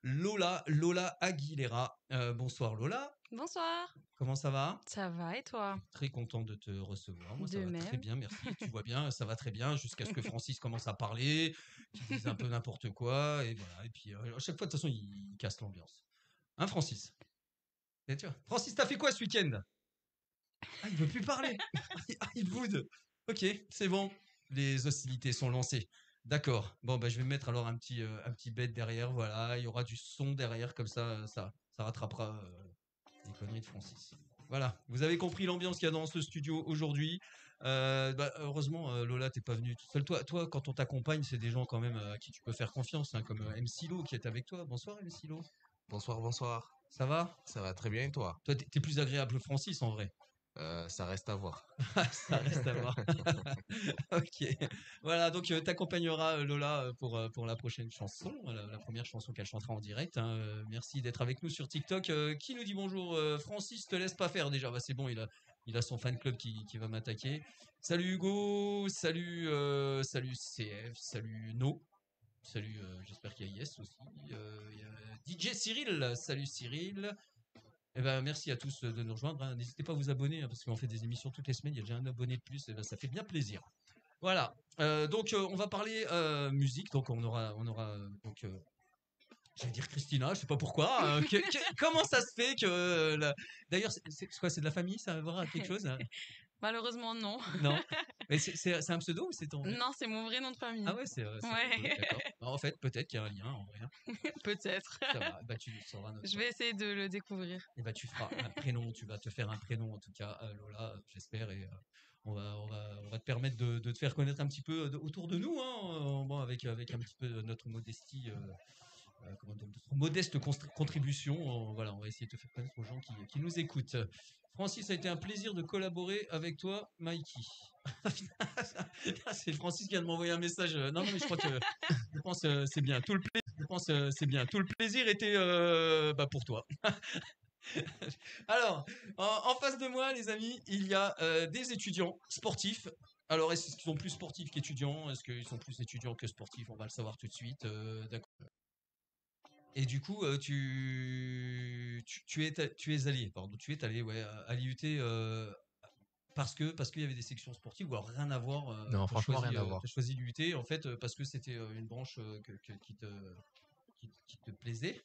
Lola Aguilera. Bonsoir Lola, Bonsoir, comment ça va? ça va et toi? Très content de te recevoir. Moi, ça De va très même. bien, merci. Tu vois bien, ça va très bien jusqu'à ce que Francis commence à parler, qu'il dise un peu n'importe quoi, et voilà. Et puis, à chaque fois, de toute façon, il casse l'ambiance. Hein, Francis? Et tu vois, Francis, t'as fait quoi ce week-end? Ah, il veut plus parler. Ah, il boude. Ok, c'est bon. Les hostilités sont lancées. D'accord. Bon, bah, je vais mettre alors un petit bed derrière. Voilà, il y aura du son derrière, comme ça rattrapera les conneries de Francis. Voilà, vous avez compris l'ambiance qu'il y a dans ce studio aujourd'hui. Bah, heureusement, Lola, t'es pas venue toute seule. Quand on t'accompagne, c'est des gens quand même à qui tu peux faire confiance, hein, comme M. Silo qui est avec toi. Bonsoir, M. Silo. Bonsoir, bonsoir. Ça va? Ça va très bien et toi? Toi, t'es plus agréable que Francis en vrai. Ça reste à voir. Ça reste à voir. Ok. Voilà, donc t'accompagneras Lola pour la prochaine chanson, la première chanson qu'elle chantera en direct, hein. Merci d'être avec nous sur TikTok. Qui nous dit bonjour? Francis, te laisse pas faire déjà. Bah, c'est bon, il a son fan club qui va m'attaquer. Salut Hugo, salut CF, salut No. Salut, j'espère qu'il y a Yes aussi. Il y a DJ Cyril, salut Cyril. Eh ben, merci à tous de nous rejoindre, hein. N'hésitez pas à vous abonner, hein, parce qu'on fait des émissions toutes les semaines. Il y a déjà un abonné de plus. Et ben, ça fait bien plaisir. Voilà. Donc, on va parler musique. Donc, on aura donc. J'allais dire Christina, je sais pas pourquoi. Comment ça se fait que d'ailleurs, c'est quoi? C'est de la famille, ça va voir quelque chose, hein? Malheureusement, non. Non. Mais c'est un pseudo ou c'est ton vrai? Non, c'est mon vrai nom de famille. Ah ouais, c'est rigolo, Ouais, d'accord. Bah, en fait, peut-être qu'il y a un lien en vrai, hein. peut-être. Ça va. Bah, tu sauras notre. Je vais essayer de le découvrir. Et bah, tu feras un prénom, tu vas te faire un prénom en tout cas, Lola, j'espère, et on va te permettre de te faire connaître un petit peu autour de nous, hein, bon, avec un petit peu de notre modestie, comment dire, notre modeste contribution, voilà, on va essayer de te faire connaître aux gens qui nous écoutent. Francis, ça a été un plaisir de collaborer avec toi, Mikey. C'est Francis qui vient de m'envoyer un message. Non, non, mais je crois que je pense c'est bien. Je pense c'est bien. Tout le plaisir était bah, pour toi. Alors, en face de moi, les amis, il y a des étudiants sportifs. Alors, est-ce qu'ils sont plus sportifs qu'étudiants? Est-ce qu'ils sont plus étudiants que sportifs? On va le savoir tout de suite. D'accord. Et du coup, tu es allé, pardon, tu es allé, ouais, à l'IUT parce qu'il y avait des sections sportives ou alors rien à voir. Non, franchement, rien à voir. T'as choisi l'IUT en fait parce que c'était une branche qui te plaisait.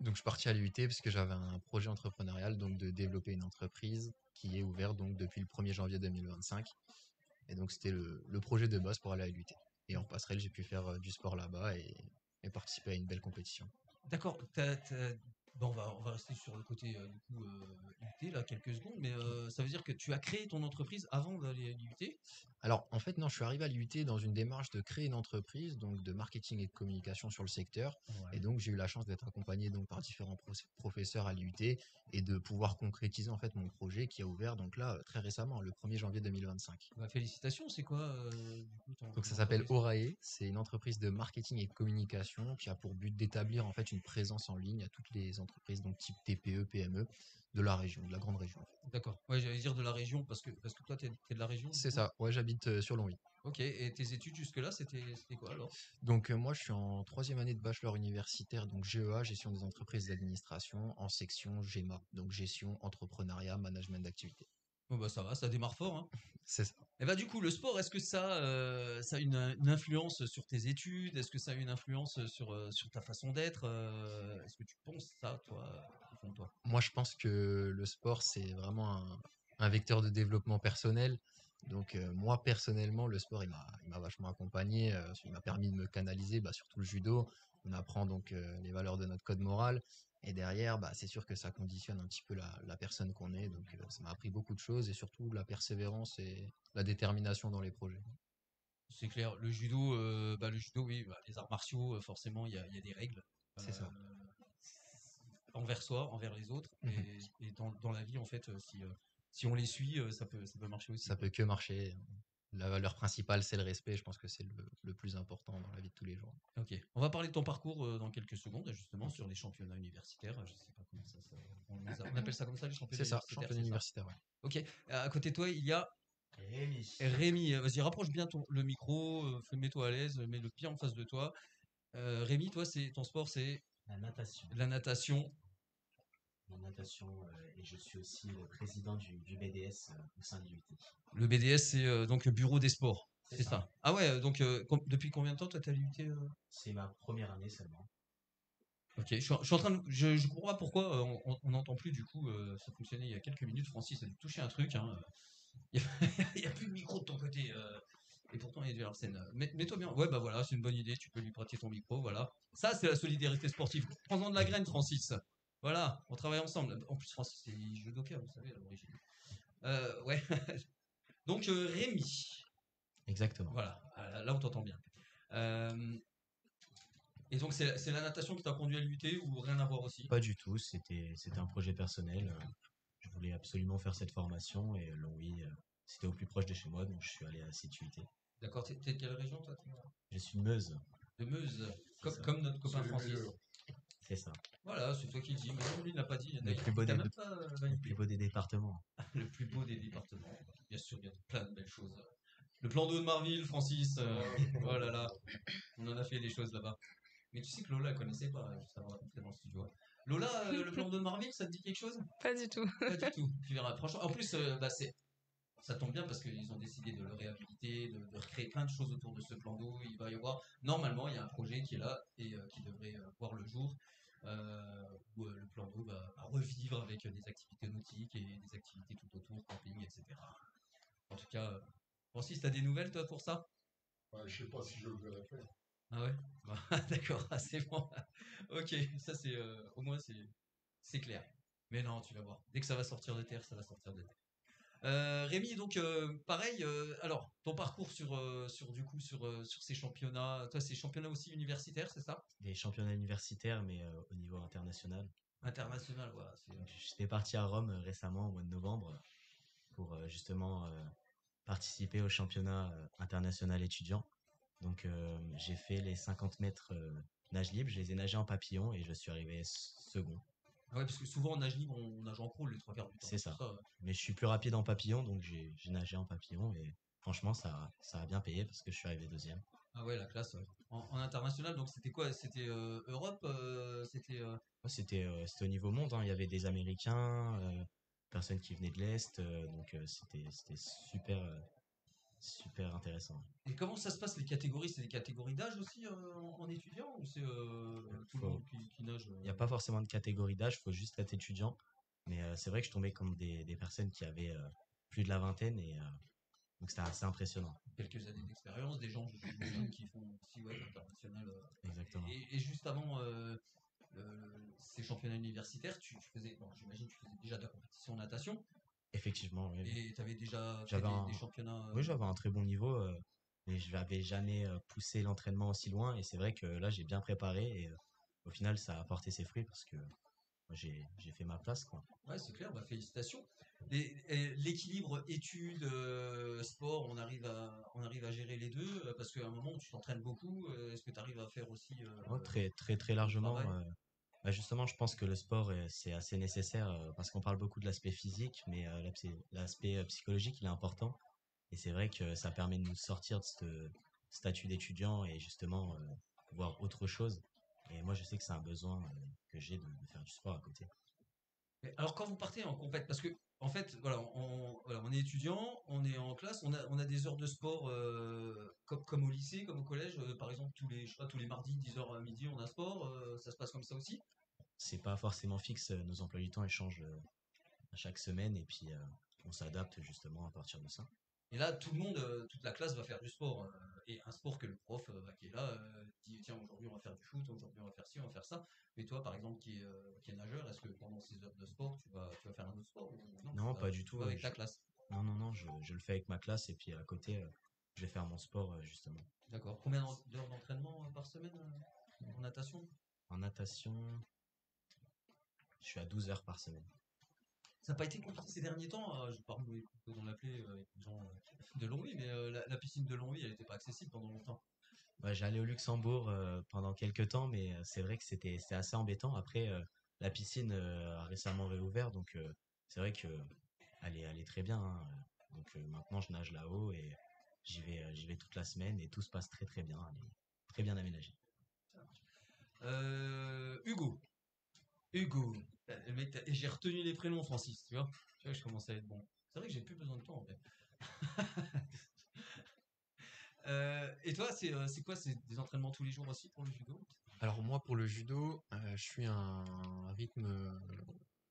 Donc, je suis parti à l'IUT parce que j'avais un projet entrepreneurial, donc de développer une entreprise qui est ouverte donc depuis le 1er janvier 2025. Et donc, c'était le projet de base pour aller à l'IUT. Et en passerelle, j'ai pu faire du sport là-bas et participer à une belle compétition. D'accord. Bon, on va rester sur le côté du coup IUT là quelques secondes, mais ça veut dire que tu as créé ton entreprise avant d'aller à l'IUT? Alors, en fait, non, je suis arrivé à l'IUT dans une démarche de créer une entreprise, donc de marketing et de communication sur le secteur. Ouais. Et donc, j'ai eu la chance d'être accompagné donc par différents professeurs à l'IUT et de pouvoir concrétiser en fait mon projet qui a ouvert donc là très récemment, le 1er janvier 2025. Bah, félicitations, c'est quoi du coup Donc, ça ton s'appelle entreprise? Orae. C'est une entreprise de marketing et de communication qui a pour but d'établir en fait une présence en ligne à toutes les entreprises donc type TPE, PME de la région, de la grande région. En fait. D'accord. Ouais, j'allais dire de la région parce que toi t'es de la région du C'est coup? ça. Ouais, j'habite sur Longwy. Ok. Et tes études jusque-là, c'était quoi alors? Donc moi, je suis en 3e année de bachelor universitaire, donc GEA, gestion des entreprises d'administration, en section GEMA, donc gestion, entrepreneuriat, management d'activité. Bon bah ça va, ça démarre fort, hein. C'est ça. Et bah du coup, le sport, est-ce que ça a une influence sur tes études? Est-ce que ça a une influence sur ta façon d'être? Est-ce que tu penses ça, toi, au fond de toi? Moi, je pense que le sport, c'est vraiment un vecteur de développement personnel. Donc moi, personnellement, le sport, il m'a vachement accompagné. Il m'a permis de me canaliser, bah, surtout le judo. On apprend donc les valeurs de notre code moral. Et derrière, bah, c'est sûr que ça conditionne un petit peu la personne qu'on est. Donc ça m'a appris beaucoup de choses et surtout la persévérance et la détermination dans les projets. C'est clair, le judo, oui, bah, les arts martiaux, forcément, il y a des règles C'est ça. envers soi, envers les autres, Mhm. et dans la vie, en fait, si on les suit, ça peut marcher aussi, Ça quoi. peut que marcher. La valeur principale, c'est le respect. Je pense que c'est le plus important dans la vie de tous les jours. Ok, on va parler de ton parcours dans quelques secondes, justement, Ok. sur les championnats universitaires. Je sais pas comment on appelle ça comme ça, les championnats C'est ça, universitaires, championnat c'est ça? universitaire, ouais. Ok, à côté de toi, il y a Rémi. Rémi. Vas-y, rapproche bien le micro, mets-toi à l'aise, mets le pied en face de toi. Rémi, toi, ton sport, c'est. La natation. La natation. La natation, et je suis aussi le président du BDS au sein de l'UT. Le BDS, c'est donc le bureau des sports. C'est C'est ça. ça. Ah ouais, donc depuis combien de temps toi t'as l'UT C'est ma première année seulement. Ok, je suis en train de, je comprends pas pourquoi on n'entend plus du coup, ça fonctionnait il y a quelques minutes. Francis a dû toucher un truc. Hein. Il y a plus de micro de ton côté. Et pourtant il y a du Larsen. Mets-toi bien. Ouais bah voilà, c'est une bonne idée. Tu peux lui prêter ton micro. Voilà. Ça c'est la solidarité sportive. Prends-en de la graine, Francis. Voilà, on travaille ensemble. En plus Francis c'est judoka, vous savez à l'origine. Ouais. Donc Rémi. Exactement. Voilà. Là on t'entend bien. Euh, et donc c'est la natation qui t'a conduit à l'UT ou rien à voir aussi? Pas du tout, c'était un projet personnel. Je voulais absolument faire cette formation et l'OI, c'était au plus proche de chez moi, donc je suis allé à cette UT. D'accord, t'es de quelle région toi? Je suis de Meuse, De Meuse, C'est ça. comme notre copain Francis. c'est ça. Voilà, c'est toi qui le dis, mais non, lui il l'a pas dit. Le plus beau T'as des- même pas Le validé. plus beau des départements. Le plus beau des départements. Bien sûr, il y a plein de belles choses. Le plan d'eau de Marville, Francis. Oh là là, on en a fait des choses là-bas. Mais tu sais que Lola, elle connaissait pas, juste avant d'entrer dans le studio. Lola, le plan d'eau de Marville, ça te dit quelque chose? Pas du tout. Pas du tout. Tu verras. Franchement, en plus, bah, ça tombe bien parce qu'ils ont décidé de le réhabiliter, de recréer plein de choses autour de ce plan d'eau. Il va y avoir, normalement, il y a un projet qui est là et qui devrait voir le jour, où le plan d'eau va revivre avec des activités nautiques et des activités tout autour, camping, etc. En tout cas, Francis, t'as des nouvelles toi pour ça? Ouais, je sais pas si je le verrai faire. Ah ouais? Bah, d'accord, ah, c'est bon. Ok, ça c'est au moins c'est clair. Mais non, tu vas voir. Dès que ça va sortir de terre, ça va sortir de terre. Rémi, donc pareil. Alors, ton parcours sur ces championnats, toi, c'est championnats aussi universitaires, c'est ça? Des championnats universitaires, mais au niveau international. International, voilà. Donc, j'étais parti à Rome récemment, au mois de novembre, pour justement participer au championnat international étudiant. Donc, j'ai fait les 50 mètres nage libre, je les ai nagés en papillon et je suis arrivé second. Ah ouais, parce que souvent en nage libre, on nage en crawl les trois quarts du temps. C'est ça. Pour ça, Mais je suis plus rapide en papillon, donc j'ai nagé en papillon et franchement, ça a bien payé parce que je suis arrivé deuxième. ah ouais, la classe. Ouais. En international, donc c'était quoi? C'était Europe, c'était. Ouais, c'était au niveau monde, hein. Il y avait des Américains, personnes qui venaient de l'Est, donc c'était super intéressant. Et comment ça se passe les catégories? C'est des catégories d'âge aussi en étudiant ou c'est tout le Faut- monde qui nage? Il n'y a pas forcément de catégorie d'âge, il faut juste être étudiant. Mais c'est vrai que je tombais comme des personnes qui avaient plus de la vingtaine et donc c'était assez impressionnant. Quelques années d'expérience, des gens j'imagine, qui font aussi ouais, l'international. Exactement. Et juste avant ces championnats universitaires, tu faisais, bon, j'imagine que tu faisais déjà de la compétition en natation Effectivement, oui. et tu avais déjà fait J'avais un- des championnats. Oui, j'avais un très bon niveau, mais je n'avais jamais poussé l'entraînement aussi loin. Et c'est vrai que là, j'ai bien préparé et au final, ça a apporté ses fruits parce que moi, j'ai fait ma place, quoi. Ouais, c'est clair, bah, félicitations. L'équilibre études, sport, on arrive à gérer les deux parce qu'à un moment où tu t'entraînes beaucoup, est-ce que tu arrives à faire aussi Ouais, très largement. travail. Bah, justement, je pense que le sport, c'est assez nécessaire parce qu'on parle beaucoup de l'aspect physique, mais l'aspect psychologique, il est important. Et c'est vrai que ça permet de nous sortir de ce statut d'étudiant et justement voir autre chose. Et moi, je sais que c'est un besoin que j'ai de faire du sport à côté. Mais alors quand vous partez en compète, parce que en fait, voilà, voilà, on est étudiant, on est en classe, on a des heures de sport comme au lycée, comme au collège, par exemple je sais pas, tous les mardis 10h à midi on a sport, ça se passe comme ça aussi? C'est pas forcément fixe, nos emplois du temps ils changent à chaque semaine et puis on s'adapte justement à partir de ça. Et là, tout le monde, toute la classe va faire du sport. Et un sport que le prof qui est là dit tiens, aujourd'hui on va faire du foot, aujourd'hui on va faire ci, on va faire ça. Mais toi, par exemple, qui est nageur, est-ce que pendant ces heures de sport, tu vas faire un autre sport ou non, Non, pas du tu tout. vas avec ta classe. Non, je le fais avec ma classe et puis à côté, je vais faire mon sport justement. D'accord. Combien d'heures d'entraînement par semaine en natation? En natation, je suis à 12 heures par semaine. Ça n'a pas été compliqué ces derniers temps. Je parle dans l'appeler avec des gens de Longwy, mais la piscine de Longwy, elle n'était pas accessible pendant longtemps. Ouais, j'allais au Luxembourg pendant quelques temps, mais c'est vrai que c'était assez embêtant. Après, la piscine a récemment réouvert, donc c'est vrai que elle est très bien, hein. Donc maintenant, je nage là-haut et j'y vais toute la semaine et tout se passe très très bien. Elle est très bien aménagée. Hugo. Hugo. Le mec, et j'ai retenu les prénoms, Francis, tu vois. Tu vois, je commence à être bon. C'est vrai que j'ai plus besoin de toi, en fait. Et toi, c'est quoi? C'est des entraînements tous les jours aussi pour le judo? Alors moi pour le judo, je suis un rythme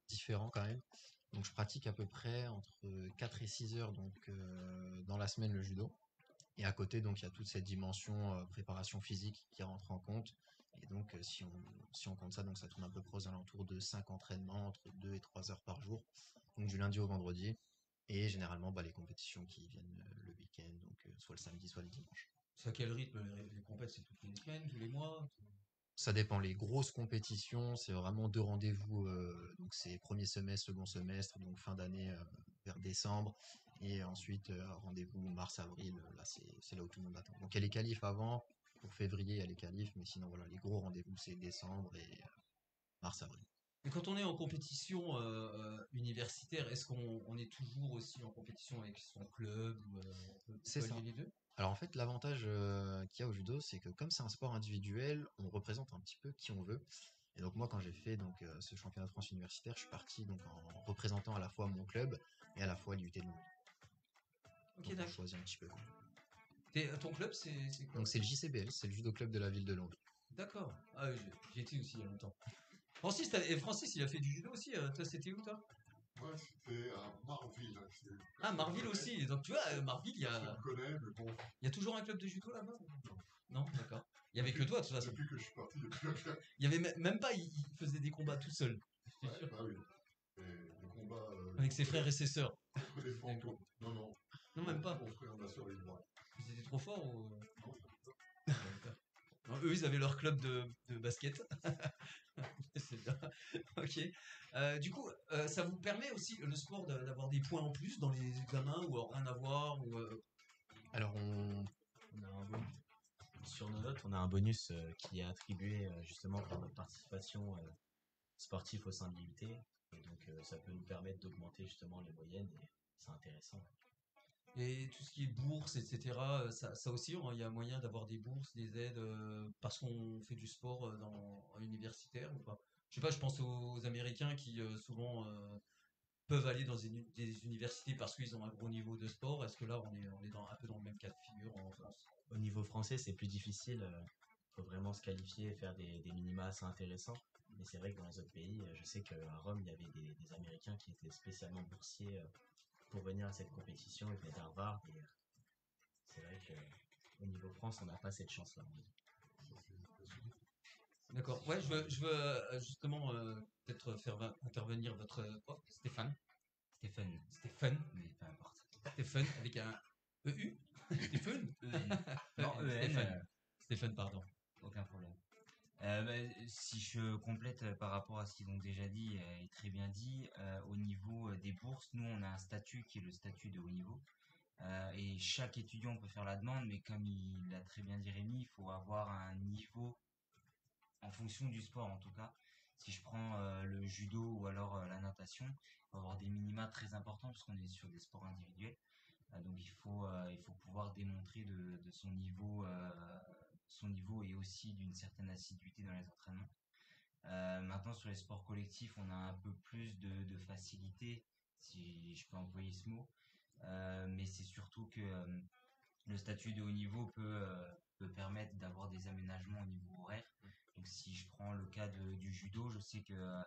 différent quand même. Donc je pratique à peu près entre 4 et 6 heures donc dans la semaine le judo. Et à côté donc il y a toute cette dimension préparation physique qui rentre en compte. Et donc si on compte ça, donc ça tourne à peu près aux alentours de 5 entraînements entre 2 et 3 heures par jour. Donc du lundi au vendredi. Et généralement les compétitions qui viennent le week-end, donc soit le samedi, soit le dimanche. C'est à quel rythme les compètes? C'est toutes les semaines, tous les mois? Ça dépend. Les grosses compétitions, c'est vraiment 2 rendez-vous. Donc c'est premier semestre, second semestre, donc fin d'année vers décembre. Et ensuite, rendez-vous mars-avril. Là, c'est là où tout le monde attend. Donc il y a les qualifs avant. Pour février, il y a les qualifs. Mais sinon, voilà, les gros rendez-vous, c'est décembre et mars-avril. Et quand on est en compétition universitaire, est-ce qu'on est toujours aussi en compétition avec son club ou on C'est peut ça. allier les deux? Alors en fait, l'avantage qu'il y a au judo, c'est que comme c'est un sport individuel, on représente un petit peu qui on veut. Et donc moi, quand j'ai fait donc ce championnat de France universitaire, je suis parti donc en représentant à la fois mon club et à la fois l'UT de Londres. Ok, Donc on d'accord. choisit un petit peu. Ton club, c'est quoi? Donc c'est le JCBL, c'est le judo club de la ville de Londres. D'accord. Ah oui, j'y étais aussi il y a longtemps. Francis, Francis, il a fait du judo aussi. Toi, c'était où, toi? Ouais, c'était à Marville. Ah, Marville aussi. Donc, tu vois, Marville, Je le connais, mais bon. il y a toujours un club de judo là-bas? Non. Non, d'accord. Il y avait que toi, de toute façon. Depuis que je suis parti, il n'y a plus rien. Il y avait même pas, il faisait des combats tout seul. Je suis Ouais, sûr. bah oui. Et les combats. Avec ses frères et ses sœurs. Contre les fantômes. Non, non. Non, même pas. Mon frère, ma soeur, ils vont. Ils étaient trop forts ou... Non, D'accord. Non, eux, ils avaient leur club de basket. C'est bien. Ok. Du coup, ça vous permet aussi, le sport, d'avoir des points en plus dans les examens ou rien à voir ou, Alors On a un bonus. Sur nos notes, on a un bonus qui est attribué justement par notre participation sportive au sein de l'IUT. Et donc, ça peut nous permettre d'augmenter justement les moyennes et c'est intéressant. Et tout ce qui est bourse, etc., ça aussi, il y a moyen d'avoir des bourses, des aides, parce qu'on fait du sport en universitaire ou pas? Je sais pas, je pense aux Américains qui souvent peuvent aller dans des universités parce qu'ils ont un gros niveau de sport. Est-ce que là, on est un peu dans le même cas de figure en France? Au niveau français, c'est plus difficile. Faut vraiment se qualifier, faire des minima assez intéressants. Mais c'est vrai que dans les autres pays, je sais qu'à Rome, il y avait des Américains qui étaient spécialement boursiers pour venir à cette compétition. Ils venaient d'Harvard. Et c'est vrai qu'au niveau France, on n'a pas cette chance-là. D'accord. Ouais, je veux justement peut-être faire intervenir votre prof, Stéphane. Stéphane, Stéphane. mais peu importe. Stéphane avec un EU. Stéphane. Non, EN, Stéphane. Stéphane, pardon. aucun problème. Si je complète par rapport à ce qu'ils ont déjà dit et très bien dit, au niveau des bourses, nous on a un statut qui est le statut de haut niveau. Et chaque étudiant peut faire la demande, mais comme il l'a très bien dit Rémi, il faut avoir un niveau en fonction du sport en tout cas. Si je prends le judo ou alors la natation, il faut avoir des minima très importants puisqu'on est sur des sports individuels. Donc il faut pouvoir démontrer de son niveau et aussi d'une certaine assiduité dans les entraînements. Maintenant sur les sports collectifs, on a un peu plus de facilité, si je peux employer ce mot. Mais c'est surtout que le statut de haut niveau peut permettre d'avoir des aménagements au niveau horaire. Donc si je prends le cas du judo, je sais que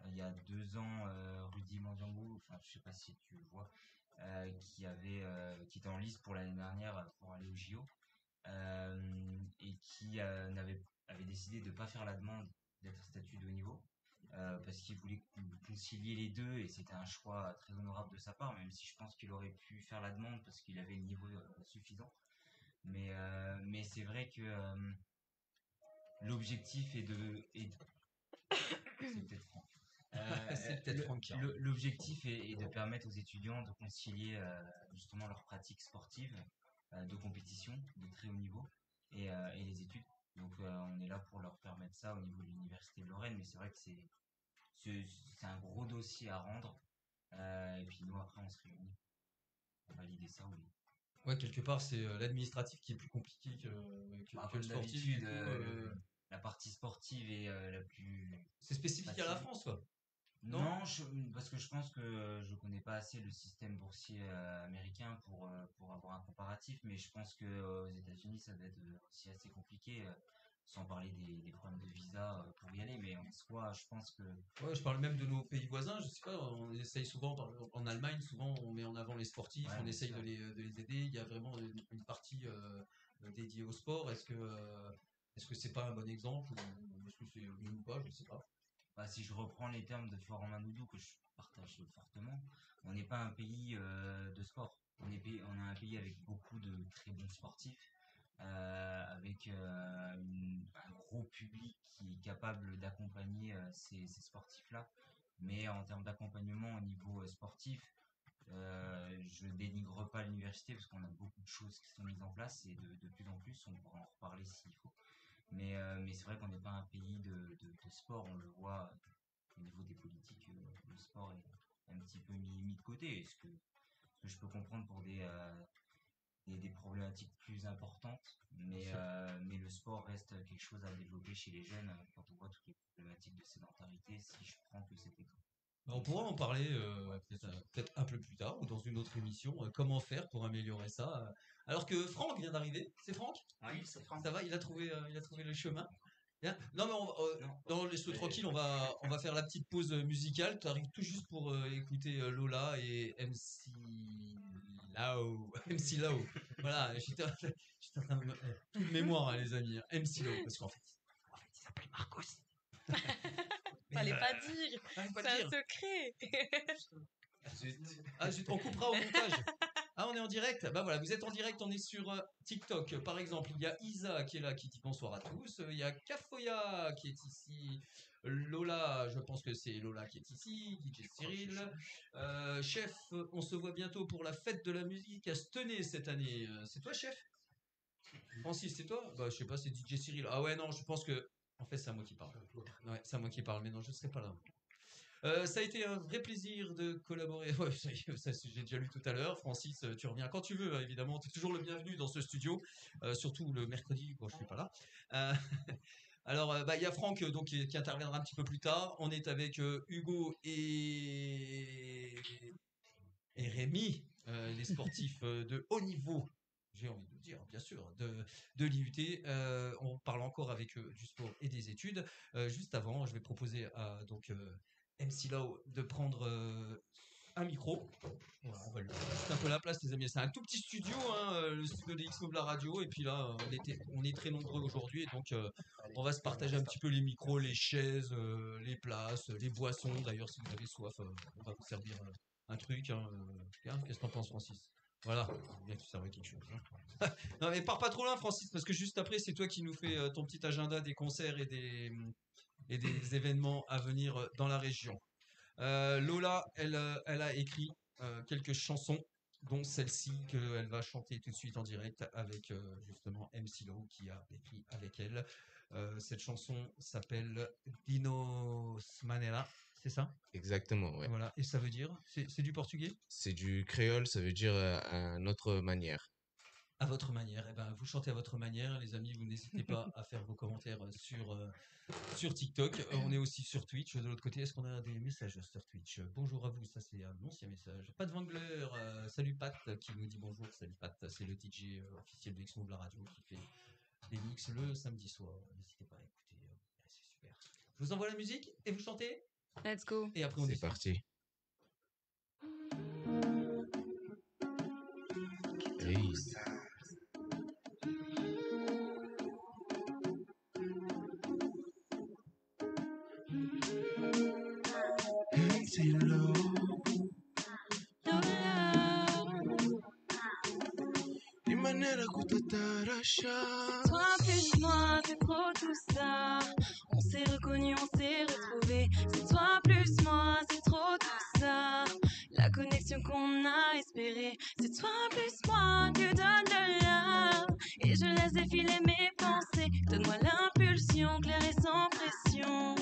il y a 2 ans, Rudy Mandiango, enfin je sais pas si tu le vois, qui était en liste pour l'année dernière pour aller au JO et qui avait décidé de ne pas faire la demande d'être statut de haut niveau parce qu'il voulait concilier les deux et c'était un choix très honorable de sa part, même si je pense qu'il aurait pu faire la demande parce qu'il avait le niveau suffisant. Mais c'est vrai que l'objectif c'est peut-être Franck. C'est peut-être Franck qui a- L'objectif est de permettre aux étudiants de concilier justement leurs pratiques sportives de compétition de très haut niveau et les études. Donc on est là pour leur permettre ça au niveau de l'université de Lorraine, mais c'est vrai que c'est un gros dossier à rendre. Et puis nous après on se réunit pour valider ça. Oui. Ouais, quelque part, c'est l'administratif qui est plus compliqué que Bah, le comme sportif. d'habitude, Du coup, la partie sportive est la plus C'est spécifique à la facile. France, quoi. Non? Non, parce que je pense que je connais pas assez le système boursier américain pour avoir un comparatif, mais je pense que aux États-Unis, ça doit être aussi assez compliqué, sans parler des problèmes de visa pour y aller, mais en soi, je pense que Ouais, je parle même de nos pays voisins, je sais pas, on essaye souvent, en Allemagne, souvent on met en avant les sportifs, ouais, on bien essaye sûr. de les aider, il y a vraiment une partie dédiée au sport, est-ce que c'est pas un bon exemple, ou est-ce que c'est mieux ou pas, je sais pas. Bah, si je reprends les termes de Florent Manodou que je partage fortement, on n'est pas un pays de sport. On a un pays avec beaucoup de très bons sportifs, avec un gros public qui est capable d'accompagner ces sportifs-là. Mais en termes d'accompagnement au niveau sportif, je dénigre pas l'université parce qu'on a beaucoup de choses qui sont mises en place et de plus en plus, on pourra en reparler s'il faut. Mais c'est vrai qu'on n'est pas un pays de sport, on le voit au niveau des politiques, le sport est un petit peu mis de côté, ce que je peux comprendre pour des problématiques plus importantes, mais le sport reste quelque chose à développer chez les jeunes quand on voit toutes les problématiques de sédentarité, si je prends que cet exemple. Bah, on pourra en parler peut-être un peu plus tard ou dans une autre émission, comment faire pour améliorer ça. Alors que Franck vient d'arriver, c'est Franck? Oui, c'est Franck. Ça va, il a trouvé le chemin. Bien. Non mais Non. non, laisse-le tranquille, on va faire la petite pause musicale. Tu arrives tout juste pour écouter Lola et MC Lao. MC Lao. Voilà, j'étais en train de tout de mémoire, hein, les amis. MC Lao, parce qu'en fait, il s'appelle Marcos. Mais, Fallait pas dire. fallait pas C'est un dire. secret. Ah zut, on coupera au montage. Ah, on est en direct. Bah voilà, vous êtes en direct, on est sur TikTok. Par exemple, il y a Isa qui est là, qui dit bonsoir à tous. Il y a Kafoya qui est ici. Lola, je pense que c'est Lola qui est ici. DJ Cyril. Chef, on se voit bientôt pour la fête de la musique à Stenay cette année. C'est toi, chef? Francis, c'est toi? Bah, je sais pas, c'est DJ Cyril. Ah ouais, non, je pense que. En fait, c'est à moi qui parle. Ouais, c'est à moi qui parle, mais non, je serai pas là. Ça a été un vrai plaisir de collaborer. Ouais, ça, j'ai déjà lu tout à l'heure. Francis, tu reviens quand tu veux, hein, évidemment. Tu es toujours le bienvenu dans ce studio, surtout le mercredi quand je suis pas là. Euh, alors, bah, il y a Franck donc, qui interviendra un petit peu plus tard. On est avec Hugo et Rémi, les sportifs de haut niveau. J'ai envie de le dire, bien sûr, de l'IUT. On parle encore avec eux du sport et des études. Juste avant, je vais proposer à MC Lau de prendre un micro. Voilà, on va lui laisser juste un peu la place, les amis. C'est un tout petit studio, hein, le studio de X-Move la radio. Et puis là, on est très nombreux aujourd'hui. Donc, on va se partager un petit peu les micros, les chaises, les places, les boissons. D'ailleurs, si vous avez soif, on va vous servir un truc. Hein, qu'est-ce que t'en penses, Francis? Voilà, bien que tu serves quelque chose. Hein. Non, mais pars pas trop loin, Francis, parce que juste après, c'est toi qui nous fais ton petit agenda des concerts et des événements à venir dans la région. Lola, elle a écrit quelques chansons, dont celle-ci qu'elle va chanter tout de suite en direct avec justement MC Lo qui a écrit avec elle. Cette chanson s'appelle Dinos Manera, c'est ça? Exactement, ouais. Voilà, et ça veut dire, c'est du portugais? C'est du créole, ça veut dire à notre manière. À votre manière. Eh ben, vous chantez à votre manière, les amis. Vous n'hésitez pas à faire vos commentaires sur TikTok. On est aussi sur Twitch. De l'autre côté, est-ce qu'on a des messages sur Twitch? Bonjour à vous. Ça, c'est un ancien message. Pat Wangler. Salut Pat qui nous dit bonjour. Salut Pat. C'est le DJ officiel de X-Move la radio qui fait des mix le samedi soir. N'hésitez pas à écouter. C'est super. Je vous envoie la musique et vous chantez. Let's go. Et après, on C'est discute. parti. Hey. MC Lo. Di manera kutatarasha. Toi plus moi, c'est trop tout ça. On s'est reconnus, on s'est retrouvés. C'est toi plus moi, c'est trop tout ça. La connexion qu'on a espérée. C'est toi plus moi, tu donnes de l'art. Et je laisse défiler mes pensées. Donne-moi l'impulsion, claire et sans pression.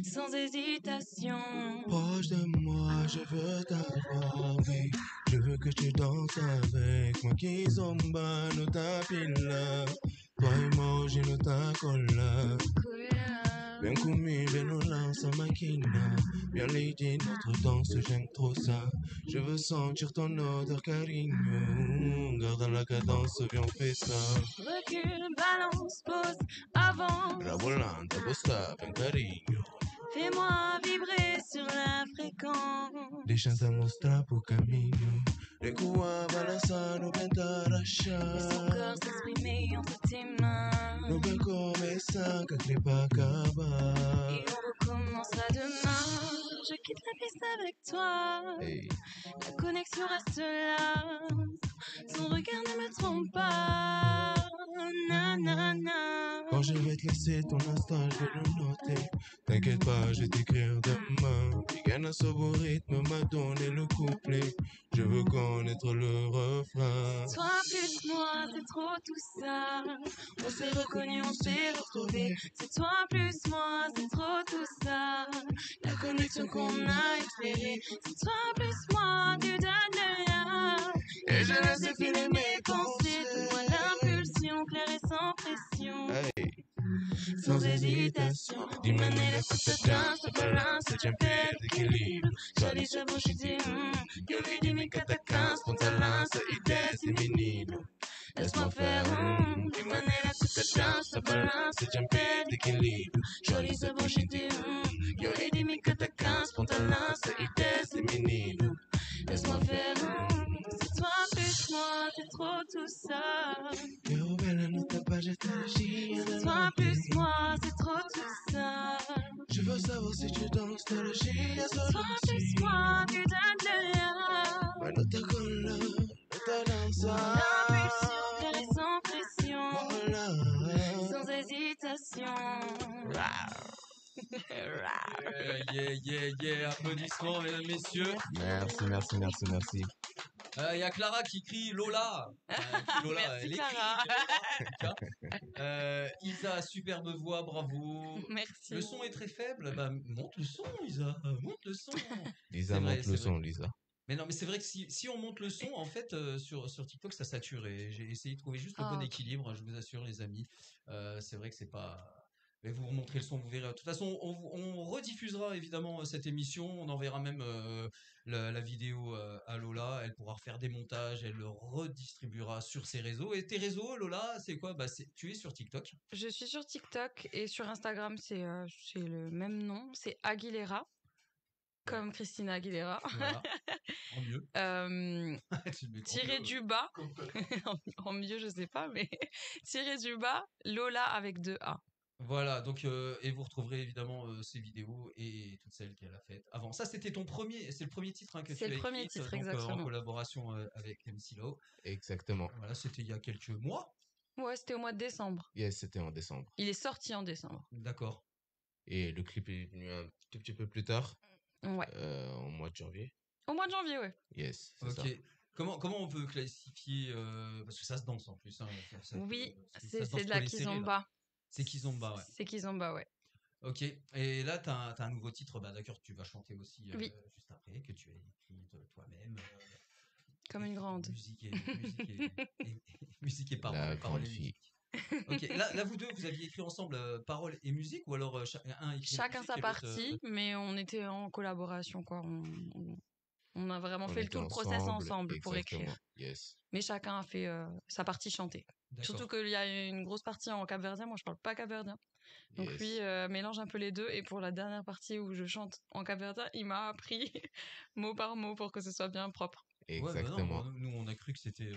Sans hésitation. Proche de moi, je veux t'avoir, oui. Je veux que tu danses avec moi, qui zomba no tapis là. Toi et moi, j'ai notre accolade. Bien commis, bien on lance en maquina. Bien lady, notre danse, j'aime trop ça. Je veux sentir ton odeur, carigno. Garde la cadence, viens, on fait ça. Recule, balance, pose, avance. La volante, posta, bien carigno. Fais-moi vibrer sur la fréquence. Descendamos trapo camino. Les coups à balançano, bien Laisse ton corps t'arracha. s'exprimer entre tes mains. Nous bien começar, que crepa acabar. Et on recommencera demain. Je quitte la piste avec toi. Hey. La connexion reste là. Son regard ne me trompe pas. Na na na. Quand je vais te laisser ton instant, je vais le noter. T'inquiète pas, je vais t'écrire demain. Pigana sur vos rythmes m'a donné le couplet. Je veux connaître le refrain. Toi plus moi, c'est trop tout ça. On s'est reconnus, on s'est retrouvés. C'est toi plus moi, c'est trop tout ça. La connexion qu'on a espérée. C'est toi plus moi, du dernier. Et je laisse filer mes pensées. Donne-moi l'impulsion, claire et sans pression. Hey. Sans hésitation. Di manera tutta danza, balanza, c'è per equilibrio. Jolie se buciti, io li dimmi che t'accans, spontalanza, idee di menino. Laisse-moi faire, di manera tutta danza, balanza, c'è per equilibrio. Jolie se buciti, io li dimmi che t'accans, spontalanza, idee di menino. Laisse-moi faire, c'est toi plus moi, c'est trop tout ça. Pero bella, non t'as pas jeté le chien. C'est toi plus moi, c'est trop tout ça. Je veux savoir si tu danses dans le chien. C'est toi plus moi, du dernier. Ouais, non t'as collé, non t'as dansé. L'impulsion, claire et sans pression. Voilà. Sans hésitation. Yeah. Applaudissements, mesdames, messieurs. Merci. Il y a Clara qui crie Lola. Lola, Merci, elle Clara. écrit. Isa, superbe voix, bravo. Merci. Le son est très faible. Bah, monte le son, Isa. Monte le son. Lisa, C'est vrai, monte c'est le vrai. son, Lisa. Mais non, mais c'est vrai que si on monte le son, en fait, sur TikTok, ça sature. Et j'ai essayé de trouver juste le Ah, bon ok. équilibre, je vous assure, les amis. C'est vrai que c'est pas. Mais vous remonterez le son, vous verrez. De toute façon, on rediffusera évidemment cette émission. On enverra même la vidéo à Lola. Elle pourra refaire des montages. Elle le redistribuera sur ses réseaux. Et tes réseaux, Lola, c'est quoi? Bah, tu es sur TikTok. Je suis sur TikTok et sur Instagram, c'est le même nom. C'est Aguilera, comme Christina Aguilera. Voilà. En mieux. Tu le mets en Tiré mieux. du bas, en mieux, je sais pas, mais tiré du bas, Lola avec 2 A. Voilà, donc et vous retrouverez évidemment ces vidéos et toutes celles qu'elle a faites avant. Ça, c'était c'est le premier titre que tu C'est as le premier écrit, titre, donc en exactement. collaboration avec MC Lo. Exactement. Voilà, c'était il y a quelques mois. Ouais, c'était au mois de décembre. Yes, c'était en décembre. Il est sorti en décembre. D'accord. Et le clip est venu un tout petit peu plus tard, Ouais. au mois de janvier. Au mois de janvier, ouais. Yes, c'est Ok. ça. Comment on peut classifier parce que ça se danse en plus. Hein, Oui, ça se c'est danse de la collé serré, là. kizomba. C'est Kizomba, ouais. C'est kizomba, ouais. Ok. Et là, t'as un nouveau titre, bah d'accord, tu vas chanter aussi Oui. juste après, que tu as écrit toi-même. Comme une grande. Musique et paroles. La paroles grande et fille. musique. Ok, là vous deux, vous aviez écrit ensemble paroles et musique ou alors un écrit la Chacun musique sa et l'autre, partie, mais on était en collaboration, quoi. On a vraiment On fait était tout le process ensemble pour exactement. écrire. Yes. Mais chacun a fait sa partie chantée. Surtout qu'il y a une grosse partie en capverdien. Moi, je parle pas capverdien. Donc Yes. lui mélange un peu les deux. Et pour la dernière partie où je chante en capverdien, il m'a appris mot par mot pour que ce soit bien propre. Ouais, bah non, Exactement. nous on a cru que c'était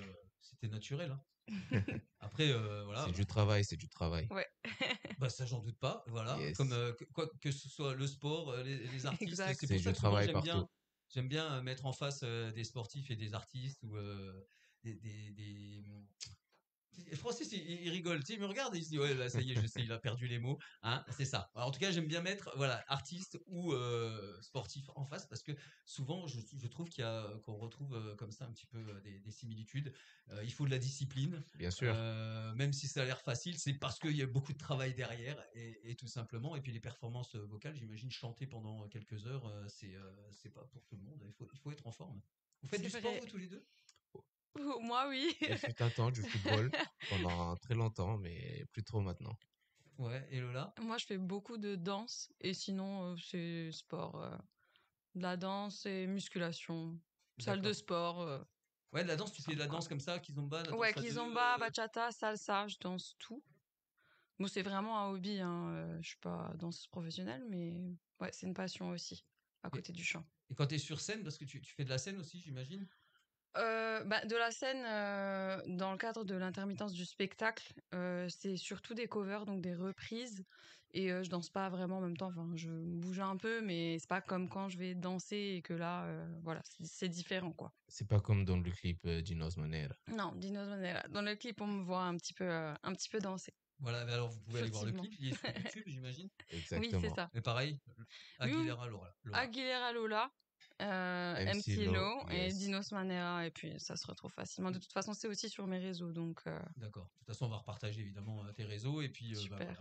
naturel. Hein. Après, voilà. C'est du travail, c'est du travail. Ouais. Bah ça, j'en doute pas. Voilà. Yes. Comme que ce soit le sport, les artistes. Exact. C'est C'est pour ça du que souvent travail partout. j'aime bien mettre en face des sportifs et des artistes ou Francis, il rigole, tu sais, il me regarde et il se dit ouais là ça y est, je sais, il a perdu les mots, hein, c'est ça. Alors, en tout cas, j'aime bien mettre voilà artiste ou sportif en face parce que souvent je trouve qu'on retrouve comme ça un petit peu des similitudes. Il faut de la discipline, Bien sûr. même si ça a l'air facile, c'est parce qu'il y a beaucoup de travail derrière et tout simplement. Et puis les performances vocales, j'imagine chanter pendant quelques heures, c'est pas pour tout le monde. Il faut être en forme. Vous faites C'est du sport vrai. vous tous les deux? Moi, oui. Il fut un temps, je joue au football pendant très longtemps, mais plus trop maintenant. Ouais, et Lola? Moi, je fais beaucoup de danse et sinon, c'est sport. De la danse et musculation. Salle de D'accord. sport. Ouais, de la danse, tu fais de la sympa. danse comme ça, kizomba, la Ouais, danse à deux. kizomba, bachata, salsa, je danse tout. Bon, c'est vraiment un hobby, hein. Je suis pas danseuse professionnelle, mais ouais, c'est une passion aussi, à Et, côté du chant. et quand tu es sur scène, parce que tu fais de la scène aussi, j'imagine? Bah, de la scène, dans le cadre de l'intermittence du spectacle, c'est surtout des covers, donc des reprises. Et je danse pas vraiment en même temps. Enfin, je bouge un peu, mais c'est pas comme quand je vais danser et que là, voilà, c'est différent, quoi. C'est pas comme dans le clip d'Inos Manera. Non, Dino Manera. Dans le clip, on me voit un petit peu danser, Voilà, mais alors vous pouvez aller voir le furtivement. clip, il est sur YouTube, j'imagine. Oui, c'est Exactement. ça. Et pareil, Oui, oui. Aguilera Lola. Aguilera Lola, MC MC Lo, Lo et yes. Dinos Manera, et puis ça se retrouve facilement. De toute façon, c'est aussi sur mes réseaux, donc D'accord. De toute façon, on va repartager évidemment tes réseaux et puis bah, super. voilà,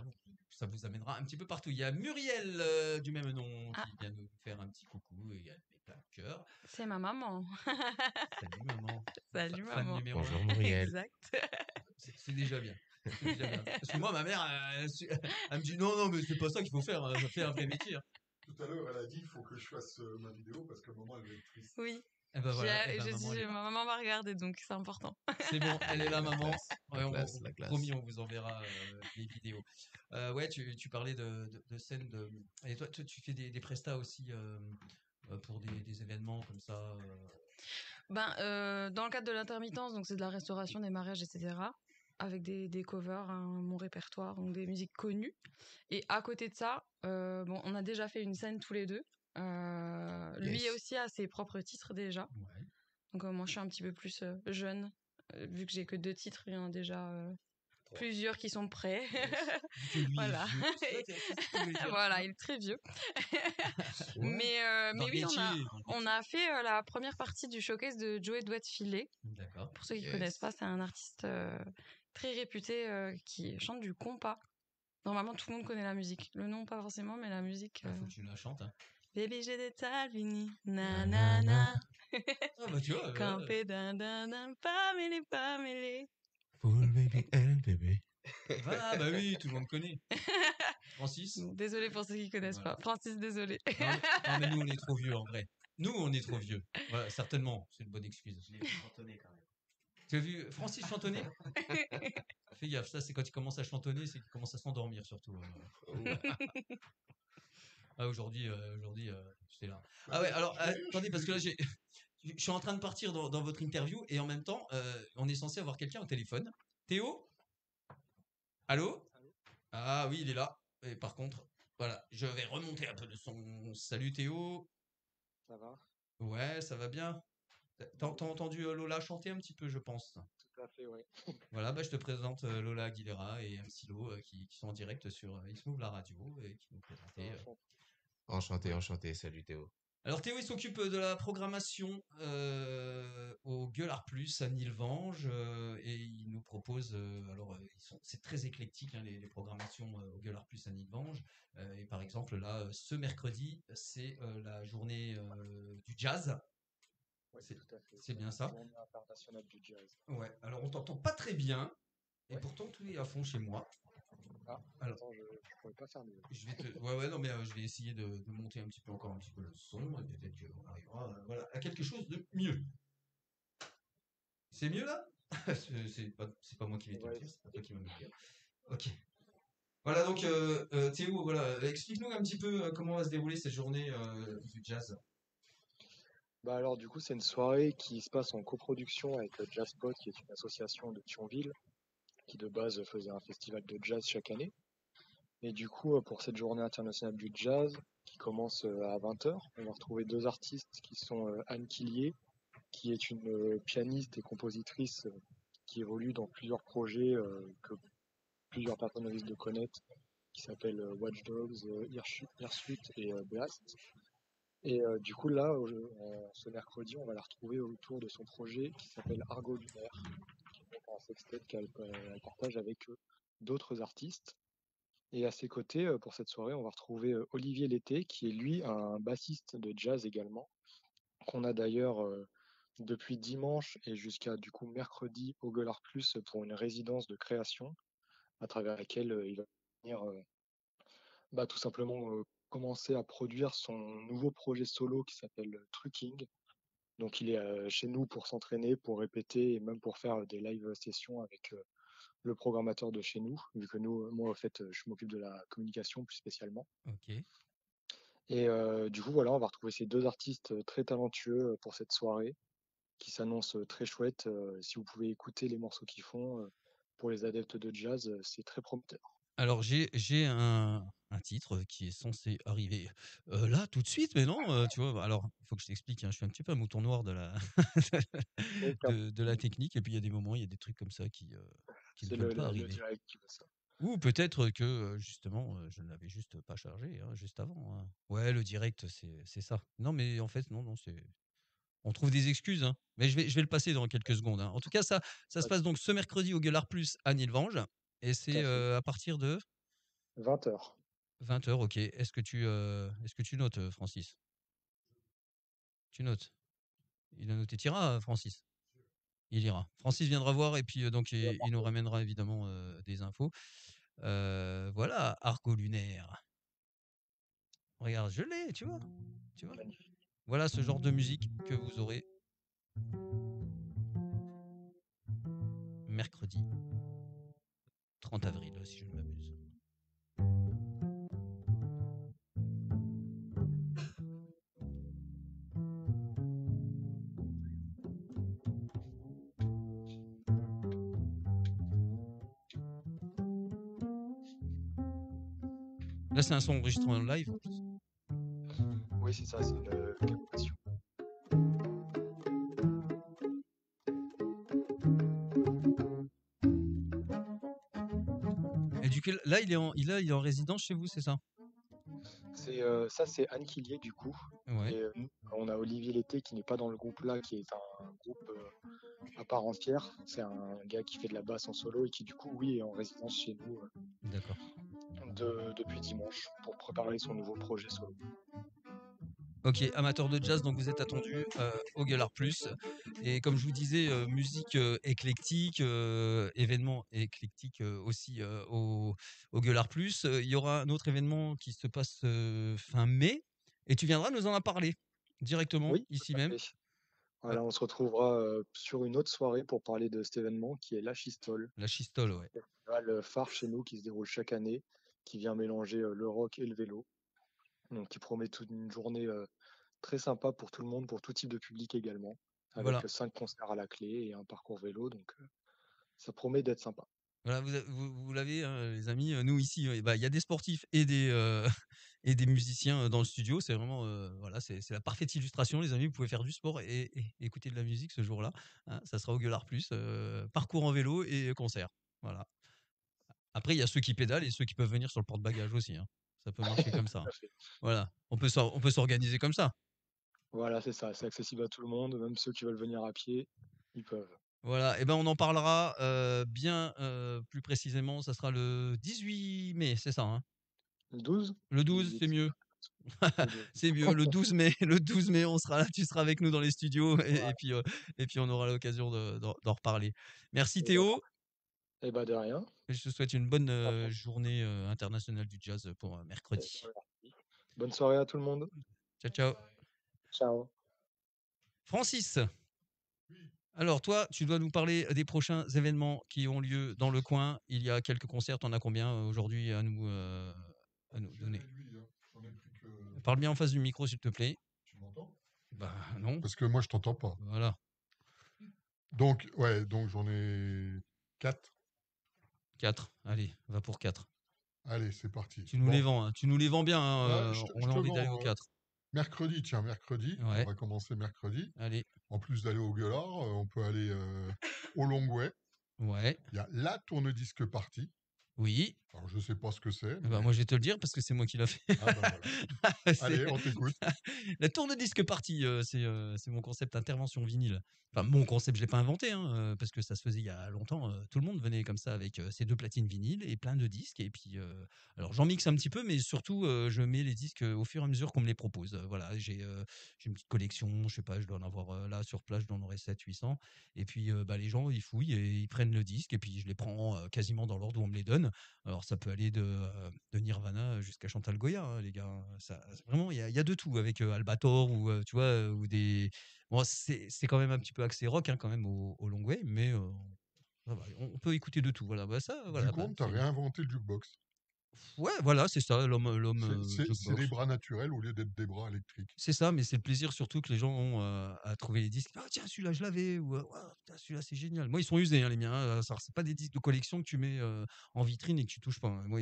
ça vous amènera un petit peu partout. Il y a Muriel du même nom Ah, qui vient nous faire un petit coucou et il y a des plein de cœurs. c'est ma maman. Salut maman. Salut Fan maman. numéro Bonjour 1. Muriel. Exact. C'est déjà bien. C'est déjà bien. Parce que moi, ma mère, elle me dit non, non, mais c'est pas ça qu'il faut faire. Ça fait un vrai métier. Tout à l'heure, elle a dit il faut que je fasse ma vidéo parce que maman, elle va être triste. Oui. Et ben voilà, et J'ai ben j'ai maman, dit, elle est là. ma maman va regarder, donc c'est important. C'est bon, elle est là, La maman. classe, Ouais, la classe, la classe. promis, on vous enverra les vidéos. Ouais, tu parlais de scènes de. Et toi, tu fais des prestats aussi pour des événements comme ça. Ben, dans le cadre de l'intermittence, donc c'est de la restauration, des mariages, etc. Avec des covers, hein, mon répertoire, donc des musiques connues. Et à côté de ça, bon, on a déjà fait une scène tous les deux. Lui Yes. aussi a ses propres titres déjà. Ouais. Donc moi, je suis un petit peu plus jeune, vu que j'ai que 2 titres, il y en a déjà plusieurs qui sont prêts. Vu que lui Voilà. est vieux, c'est ça, c'est ce que tu voulais dire. Voilà, il est très vieux. Ouais. Mais oui, Dans le on métier. a fait la première partie du showcase de Joey Douette Filet. D'accord. Pour ceux qui Yes. connaissent pas, c'est un artiste très réputé qui chante du compas. Normalement, tout le monde connaît la musique. Le nom, pas forcément, mais la musique. Il faut que tu la chantes. Hein. Baby, j'ai des Talvini, Na, na na, na na. Ah bah tu vois. campé d'un pas mêlé. Full baby and baby. Voilà, bah oui, tout le monde connaît. Francis. Désolé pour ceux qui connaissent Voilà. pas. Francis, désolé. Non, mais nous, on est trop vieux en vrai. Nous, on est trop vieux. Voilà, certainement, c'est une bonne excuse. Je l'ai vu chantonner quand même. Tu as vu Francis chantonner? Fais gaffe, ça c'est quand il commence à chantonner, c'est qu'il commence à s'endormir surtout. Ah, aujourd'hui, c'est là. Ah ouais, alors attendez, parce que là, je suis en train de partir dans votre interview et en même temps, on est censé avoir quelqu'un au téléphone. Théo? Allô? Ah oui, il est là. Et par contre, voilà, je vais remonter un peu de son. Salut Théo. Ça va? Ouais, ça va bien. T'as entendu Lola chanter un petit peu, je pense. Tout à fait, ouais. Voilà, bah, je te présente Lola Aguilera et MC Lo qui sont en direct sur X-Move la radio et qui nous présentaient. Enchanté, Ouais. enchanté. Salut Théo. Alors Théo, il s'occupe de la programmation au Gueulard Plus à Nilvange et il nous propose, c'est très éclectique hein, les programmations au Gueulard Plus à Nilvange. Et par exemple là, ce mercredi, c'est la journée du jazz. Oui, C'est- tout à fait. c'est bien la ça. Journée internationale du jazz. Ouais, alors on t'entend pas très bien et Ouais. pourtant tout est à fond chez moi. Ah, Alors, attends, je pourrais pas faire mieux. ouais, non, mais je vais essayer de monter encore un petit peu le son et peut-être qu'on arrivera voilà, à quelque chose de mieux. C'est mieux là? C'est pas moi qui vais te le Ouais. dire, c'est pas toi qui vas me le dire. Ok. Voilà, donc Théo, voilà, explique-nous un petit peu comment va se dérouler cette journée du jazz. Bah alors, du coup, c'est une soirée qui se passe en coproduction avec le Jazzpot, qui est une association de Thionville, qui de base faisait un festival de jazz chaque année. Et du coup, pour cette journée internationale du jazz, qui commence à 20h, on va retrouver 2 artistes qui sont Anne Quillier, qui est une pianiste et compositrice qui évolue dans plusieurs projets que plusieurs personnes risquent de connaître, qui s'appellent Watch Dogs, Hirsute et Blast. Et du coup, là, ce mercredi, on va la retrouver autour de son projet qui s'appelle Argot Lunaire, qui est donc un sextet qu'elle partage avec d'autres artistes. Et à ses côtés, pour cette soirée, on va retrouver Olivier Lété, qui est lui un bassiste de jazz également, qu'on a d'ailleurs depuis dimanche et jusqu'à du coup mercredi au Gueulard Plus pour une résidence de création à travers laquelle il va venir tout simplement commencer à produire son nouveau projet solo qui s'appelle Trucking. Donc il est chez nous pour s'entraîner, pour répéter et même pour faire des live sessions avec le programmateur de chez nous, vu que moi en fait je m'occupe de la communication plus spécialement. Ok. Et du coup voilà, on va retrouver ces deux artistes très talentueux pour cette soirée qui s'annonce très chouette. Si vous pouvez écouter les morceaux qu'ils font, pour les adeptes de jazz, c'est très prometteur. Alors j'ai un titre qui est censé arriver là tout de suite, mais non, tu vois. Alors il faut que je t'explique, hein, je suis un petit peu un mouton noir de la de la technique, et puis il y a des moments, il y a des trucs comme ça qui ne C'est veulent pas le arriver. direct qui veut ça. Ou peut-être que justement je ne l'avais juste pas chargé juste avant. Hein. Ouais, le direct c'est ça. Non mais en fait non c'est. On trouve des excuses, hein. Mais je vais le passer dans quelques secondes. Hein. En tout cas, ça se passe donc ce mercredi au Gueulard Plus à Nilvange. Et c'est à partir de 20h. 20h, ok. Est-ce que tu notes, Francis? Tu notes? Il a noté. T'iras, Francis? Il ira. Francis viendra voir et puis donc il nous ramènera évidemment des infos. Voilà, Argot lunaire. Regarde, je l'ai, tu vois? Voilà ce genre de musique que vous aurez mercredi 30 avril, si je ne m'abuse. Là, c'est un son enregistré en live en plus. Oui, c'est ça, c'est une captation. Et du coup, là, il est en résidence chez vous, c'est ça? Ça, c'est Anne Quillier, du coup. Ouais. Et on a Olivier Lété qui n'est pas dans le groupe là, qui est un groupe à part entière. C'est un gars qui fait de la basse en solo et qui, du coup, oui, est en résidence chez nous D'accord. depuis dimanche pour préparer son nouveau projet solo. Ok, amateur de jazz, donc vous êtes attendu au Gueulard Plus. Et comme je vous disais, musique éclectique, événement éclectique aussi au Gueulard Plus. Il y aura un autre événement qui se passe fin mai. Et tu viendras nous en parler directement, Oui, ici tout à même. fait. Voilà, on se retrouvera sur une autre soirée pour parler de cet événement qui est la Chistole. La Chistole, ouais. Le phare chez nous qui se déroule chaque année, qui vient mélanger le rock et le vélo. Donc qui promet toute une journée très sympa pour tout le monde, pour tout type de public également, avec Voilà. 5 concerts à la clé et un parcours vélo. Donc ça promet d'être sympa. Voilà, vous l'avez, hein, les amis. Nous ici, il y a des sportifs et des et des musiciens dans le studio. C'est vraiment voilà, c'est la parfaite illustration, les amis. Vous pouvez faire du sport et écouter de la musique ce jour-là. Hein, ça sera au Gueulard Plus, parcours en vélo et concert. Voilà. Après, il y a ceux qui pédalent et ceux qui peuvent venir sur le porte-bagages aussi. Hein. Ça peut marcher comme ça. Tout à fait. Voilà, on peut s'organiser comme ça. Voilà, c'est ça. C'est accessible à tout le monde, même ceux qui veulent venir à pied, ils peuvent. Voilà, et ben on en parlera bien plus précisément. Ça sera le 18 mai, c'est ça, hein? Le 12? Le 12, c'est mieux. C'est mieux. Le 12 mai, on sera là. Tu seras avec nous dans les studios et puis on aura l'occasion d'en reparler. Merci Théo. Et bah de rien. Et je te souhaite une bonne journée internationale du jazz pour mercredi. Bonne soirée à tout le monde. Ciao, ciao. Ciao. Francis. Alors toi, tu dois nous parler des prochains événements qui ont lieu dans le coin. Il y a quelques concerts. T'en as combien aujourd'hui à nous donner? Parle bien en face du micro, s'il te plaît. Tu m'entends? Bah non. Parce que moi, je t'entends pas. Voilà. Donc, j'en ai 4. 4. Allez, va pour 4. Allez, c'est parti. Tu nous les vends, hein. Tu nous les vends bien. Hein. On a envie d'aller au 4. Mercredi. Ouais. On va commencer mercredi. Allez. En plus d'aller au Gueulard, on peut aller au Longway. Ouais. Il y a la tourne-disque party. Oui. Alors, je sais pas ce que c'est, Bah, mais... moi, je vais te le dire parce que c'est moi qui l'a fait. Ah, bah voilà. Allez, on t'écoute. La tourne-disque partie, c'est mon concept intervention vinyle. Enfin, mon concept, je l'ai pas inventé, hein, parce que ça se faisait il y a longtemps. Tout le monde venait comme ça avec ses 2 platines vinyles et plein de disques. Et puis, alors j'en mixe un petit peu, mais surtout, je mets les disques au fur et à mesure qu'on me les propose. Voilà, j'ai une petite collection, je sais pas, je dois en avoir là sur place, je dois en avoir 700-800. Et puis, bah, les gens, ils fouillent et ils prennent le disque et puis je les prends quasiment dans l'ordre où on me les donne. Alors, ça peut aller de Nirvana jusqu'à Chantal Goya, hein, les gars. Vraiment, il y a de tout avec Albator ou, tu vois, ou des. Bon, c'est quand même un petit peu axé rock, hein, quand même, au Long Way, mais ça va, on peut écouter de tout. Voilà, bah, ça, Du voilà, bah, coup, tu as réinventé le jukebox. Ouais, voilà, c'est ça, l'homme C'est des jukebox. bras naturels au lieu d'être des bras électriques. C'est ça, mais c'est le plaisir surtout que les gens ont à trouver les disques. Ah tiens, celui-là, je l'avais. Ou ouah, putain, celui-là, c'est génial. Moi, ils sont usés, hein, les miens. C'est pas des disques de collection que tu mets en vitrine et que tu touches pas, hein. Moi,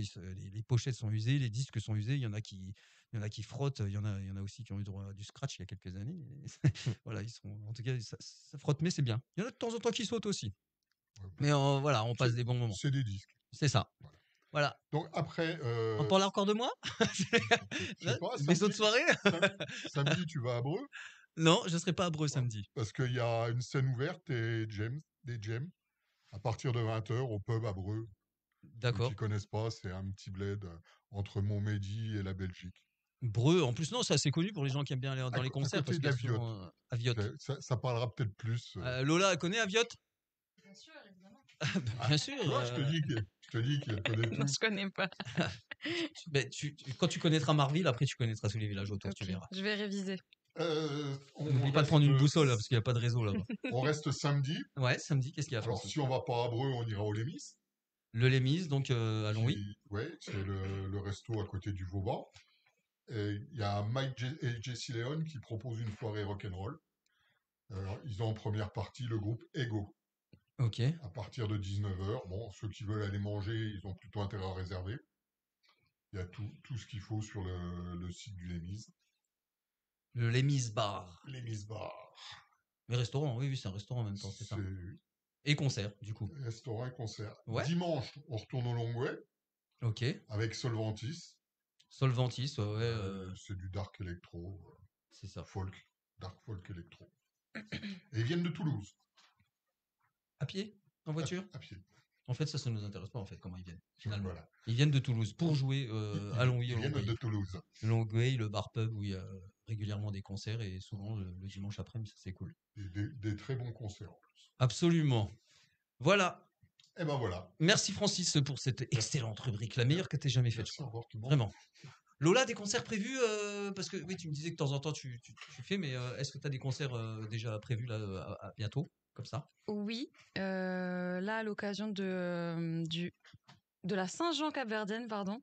les pochettes sont usées, les disques sont usés. Il y en a qui frottent. Il y en a aussi qui ont eu droit à du scratch il y a quelques années. Voilà, en tout cas, ça frotte, mais c'est bien. Il y en a de temps en temps qui sautent aussi. Mais voilà, on passe des bons moments. C'est des disques. C'est ça. Voilà. Donc après... On parle encore de moi? Je sais pas, Mes autres soirées? Samedi, tu vas à Breux? Non, je serai pas à Breux samedi. Parce qu'il y a une scène ouverte et des jams à partir de 20h au pub à Breux. D'accord. Ceux qui connaissent pas, c'est un petit bled entre Montmédy et la Belgique. Breux, en plus, non, c'est assez connu pour les gens qui aiment bien aller dans les concerts. À côté Parce qu'il y a d'Aviotte. souvent, Aviotte. Ça parlera peut-être plus. Lola, elle connaît Aviotte? Bien sûr, évidemment. Bien sûr. Tu vois, je te dis qu'elle connaît tout. Je connais pas. Ben, quand tu connaîtras Marville, après tu connaîtras tous les villages autour, tu verras. Je vais réviser. N'oublie pas de prendre une boussole là, parce qu'il n'y a pas de réseau là-bas. On reste samedi. Ouais, samedi, qu'est-ce qu'il y a à faire? Alors, si on va pas à Breux, on ira au Lémis. Le Lémis, donc à Longwy. Ouais, c'est le resto à côté du Vauban. Il y a Mike et Jesse Leon qui proposent une soirée rock'n'roll. Ils ont en première partie le groupe Ego. Ok. À partir de 19h. Bon, ceux qui veulent aller manger, ils ont plutôt intérêt à réserver. Il y a tout ce qu'il faut sur le site du Lémis. Le Lémis Bar. Lémis Bar. Mais restaurant, oui, c'est un restaurant en même temps, c'est ça. Et concert, du coup. Restaurant et concert. Ouais. Dimanche, on retourne au Longway. Ok. Avec Solventis. Solventis, ouais. C'est du dark electro. C'est ça. Folk. Dark folk electro. Et ils viennent de Toulouse. À pied? En voiture? À pied. En fait, ça nous intéresse pas, en fait, comment ils viennent, finalement. Voilà. Ils viennent de Toulouse pour jouer à Longwy. Ils viennent de Toulouse. Longwy, le bar pub où il y a régulièrement des concerts et souvent le dimanche après-midi, c'est cool. Et des très bons concerts en plus. Absolument. Voilà. Et ben voilà. Merci Francis pour cette excellente rubrique, la meilleure que tu aies jamais faite. Merci encore tout le monde. Vraiment. Lola, des concerts prévus parce que oui, tu me disais que de temps en temps tu fais, mais est-ce que tu as des concerts déjà prévus là à bientôt, comme ça? Oui, là à l'occasion de la Saint-Jean capverdienne, pardon,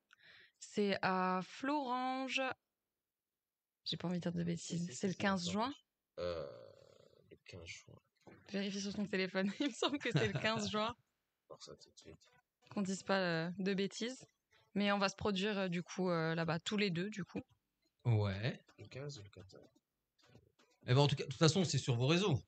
c'est à Florange. J'ai pas envie de dire de bêtises. C'est le 15 juin. Le 15 juin. Vérifie sur ton téléphone. Il me semble que c'est le 15 juin. Alors ça tout de suite. Qu'on dise pas de bêtises. Mais on va se produire du coup là-bas tous les deux du coup. Ouais. Le 15 ou le 14? Eh ben en tout cas, de toute façon, c'est sur vos réseaux.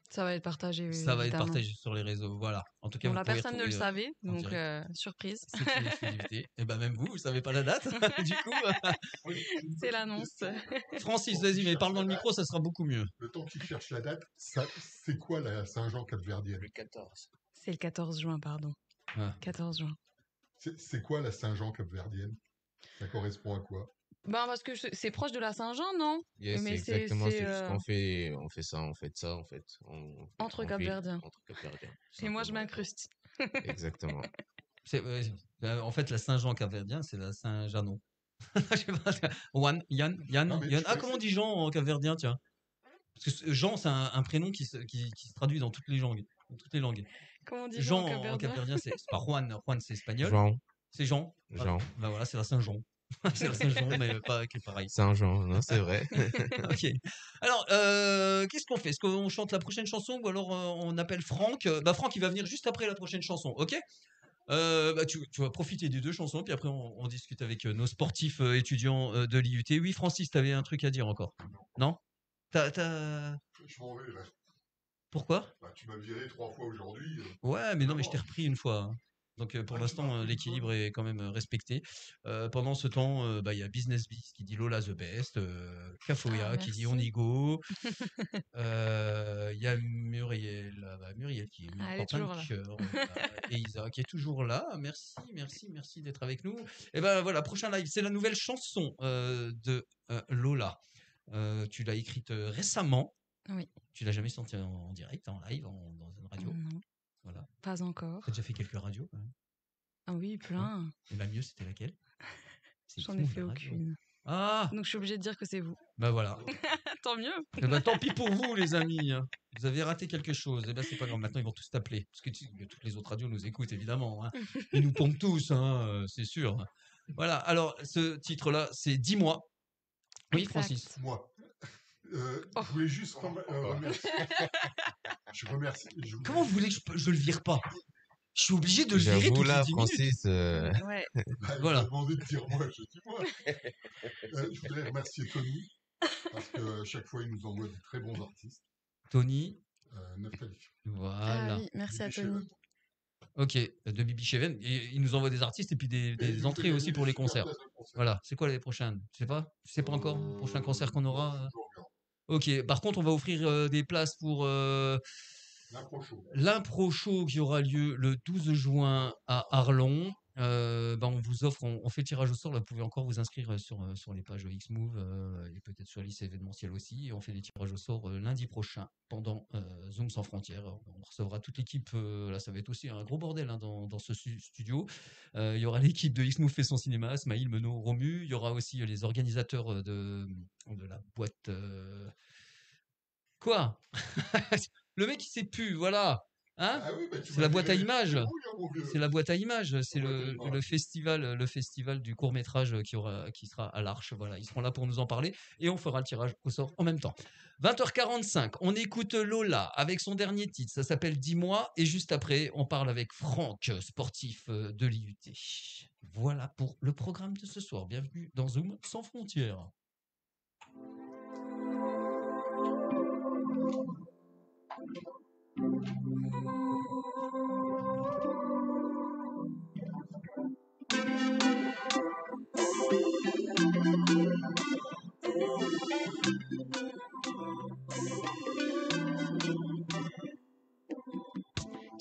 Ça va être partagé. Ça va être évidemment. partagé sur les réseaux, voilà. En tout cas, Bon, vous la pouvez personne ne le retrouver, savait, en donc direct. surprise. C'est une exclusivité. Et ben même vous savez pas la date, du coup. C'est l'annonce. Francis, vas-y, mais parle dans le micro, ça sera beaucoup mieux. Le temps qu'il cherche la date, c'est quoi la Saint-Jean capverdienne? Le 14. C'est le 14 juin, pardon. Ah. 14 juin. C'est quoi la Saint-Jean capverdienne? Ça correspond à quoi? Ben parce que c'est proche de la Saint-Jean, non? Yes, Mais c'est exactement, c'est juste qu'on fait ça, on fait ça, en fait. Entre Cap-Verdiens. Entre Cap-Verdiens. Et moi, je m'incruste. Exactement. En fait, la Saint-Jean capverdien, c'est la Saint-Janon. Je sais pas. Yann. Ah, comment on dit Jean en capverdien, tiens? Parce que Jean, c'est un prénom qui se traduit dans toutes les langues. Comment on dit Jean en en capverdien? capverdien, c'est pas Juan. Juan, c'est espagnol. Jean. C'est Jean. Jean. Bah voilà, c'est la Saint-Jean. C'est la Saint-Jean, mais pas qui est pareil. Saint-Jean, non, c'est vrai. Ok. Alors, qu'est-ce qu'on fait? Est-ce qu'on chante la prochaine chanson ou alors on appelle Franck? Bah Franck, il va venir juste après la prochaine chanson, ok? Bah, tu vas profiter des deux chansons, puis après on discute avec nos sportifs étudiants de l'IUT. Oui, Francis, t'avais un truc à dire encore? Non? Je m'en vais là. Pourquoi? Bah, tu m'as viré 3 fois aujourd'hui. Ouais, mais non, mais je t'ai repris une fois, hein. Donc pour l'instant, l'équilibre est quand même respecté. Pendant ce temps, il y a Business Beast qui dit Lola the best, Cafoya qui dit on y Merci. go. Il y a Muriel, Muriel qui Ah, elle est porte un toujours là. cœur, et Isa qui est toujours là. Merci d'être avec nous. Et ben voilà, prochain live, c'est la nouvelle chanson de Lola. Tu l'as écrite récemment. Oui. Tu l'as jamais sortie en direct, en live, dans une radio. Non, Voilà. pas encore. T'as déjà fait quelques radios quand même. Ah oui, plein. Et la mieux, c'était laquelle? C'est J'en tout ai le fait monde, la radio. aucune. Ah, Donc je suis obligée de dire que c'est vous. bah voilà. Tant mieux. Eh ben, tant pis pour vous, les amis, hein. Vous avez raté quelque chose. Eh ben, c'est pas grave. Maintenant, ils vont tous t'appeler. Parce que toutes les autres radios nous écoutent, évidemment, hein. Ils nous pompent tous, hein, c'est sûr. Voilà. Alors, ce titre-là, c'est Dis-moi. Oui, Exact. Francis. Moi. Je voulais juste remercier. Je remercie. Comment vous voulez que je le vire pas? Je suis obligé de le virer J'avoue, toutes les là, 10 minutes. Francis, Ouais. Bah, Voilà. Il m'a demandé de dire moi, je dis moi. Je voudrais remercier Tony, parce que chaque fois, il nous envoie de très bons artistes. Tony. Naftali. Voilà. Ah oui, merci à Bibi Tony. Cheven. Ok, de Bibi Cheven. Et il nous envoie des artistes et puis Et il des nous fait entrées aussi gagner pour des les super concerts. places de concert. Voilà. C'est quoi l'année prochaine? Je sais pas. Je sais pas encore. Le prochain concert qu'on aura. Je regarde. Ok. Par contre, on va offrir des places pour L'impro show. l'impro show qui aura lieu le 12 juin à Arlon. On vous offre, on fait le tirage au sort. Là, vous pouvez encore vous inscrire sur les pages Xmove et peut-être sur la liste événementielle aussi. Et on fait des tirages au sort lundi prochain pendant Zoom sans frontières. On recevra toute l'équipe. Là, ça va être aussi un gros bordel hein, dans ce studio. Il y aura l'équipe de Xmove fait son cinéma, Smaïl, Menot, Romu. Il y aura aussi les organisateurs de la boîte. Quoi? Le mec, il sait plus, voilà. Hein? Ah oui, bah, tu C'est la m'as boîte à viré. images. C'est oui, hein, mon vieux. C'est la boîte à images. C'est boîte à le images. festival du court métrage qui sera à l'Arche. Voilà, ils seront là pour nous en parler et on fera le tirage au sort en même temps. 20h45, on écoute Lola avec son dernier titre. Ça s'appelle Dis-moi et juste après, on parle avec Franck, sportif de l'IUT. Voilà pour le programme de ce soir. Bienvenue dans Zoom sans frontières.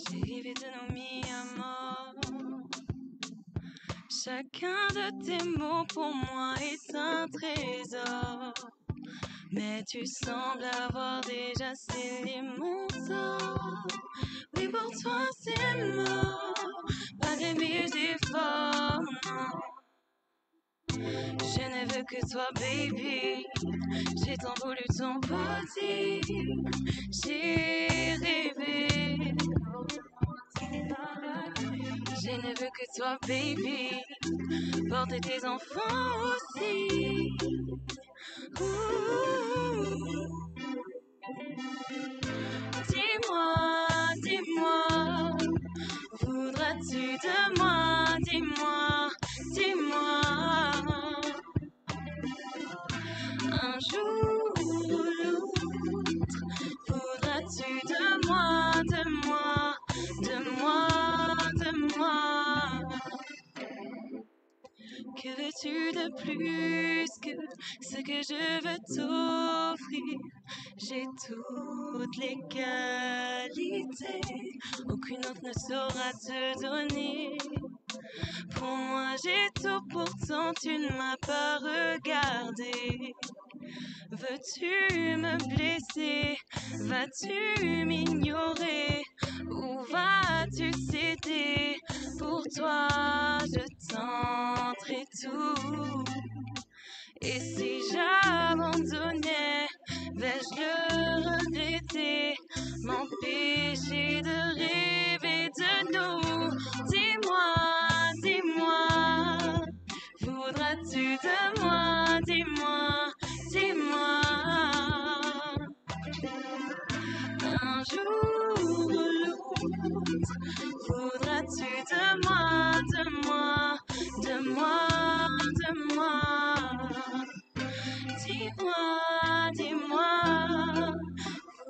J'ai rêvé de nos mi-amours. Chacun de tes mots pour moi est un trésor. Mais tu sembles avoir déjà scellé mon sort. Oui, pour toi c'est mort. Pas de mes efforts, non. Je ne veux que toi, baby. J'ai tant voulu ton body. J'ai rêvé. Je ne veux que toi, baby. Porter tes enfants aussi. Ouh. Dis-moi, dis-moi, voudras-tu de moi? Dis-moi, dis-moi. Un jour ou l'autre, voudras-tu de moi, de moi, de moi, de moi? Que veux-tu de plus que ce que je veux t'offrir? J'ai toutes les qualités, aucune autre ne saura te donner. Pour moi j'ai tout, pourtant tu ne m'as pas regardé. Veux-tu me blesser? Vas-tu m'ignorer? Ou vas-tu céder? Pour toi je tenterai tout. Et si j'abandonnais, vais-je le regretter? M'empêcher de rêver de nous? Dis-moi, dis-moi, voudras-tu de moi? Dis-moi, dis-moi. Un jour ou l'autre, voudras-tu de moi, de moi, de moi, de moi? Dis-moi, dis-moi,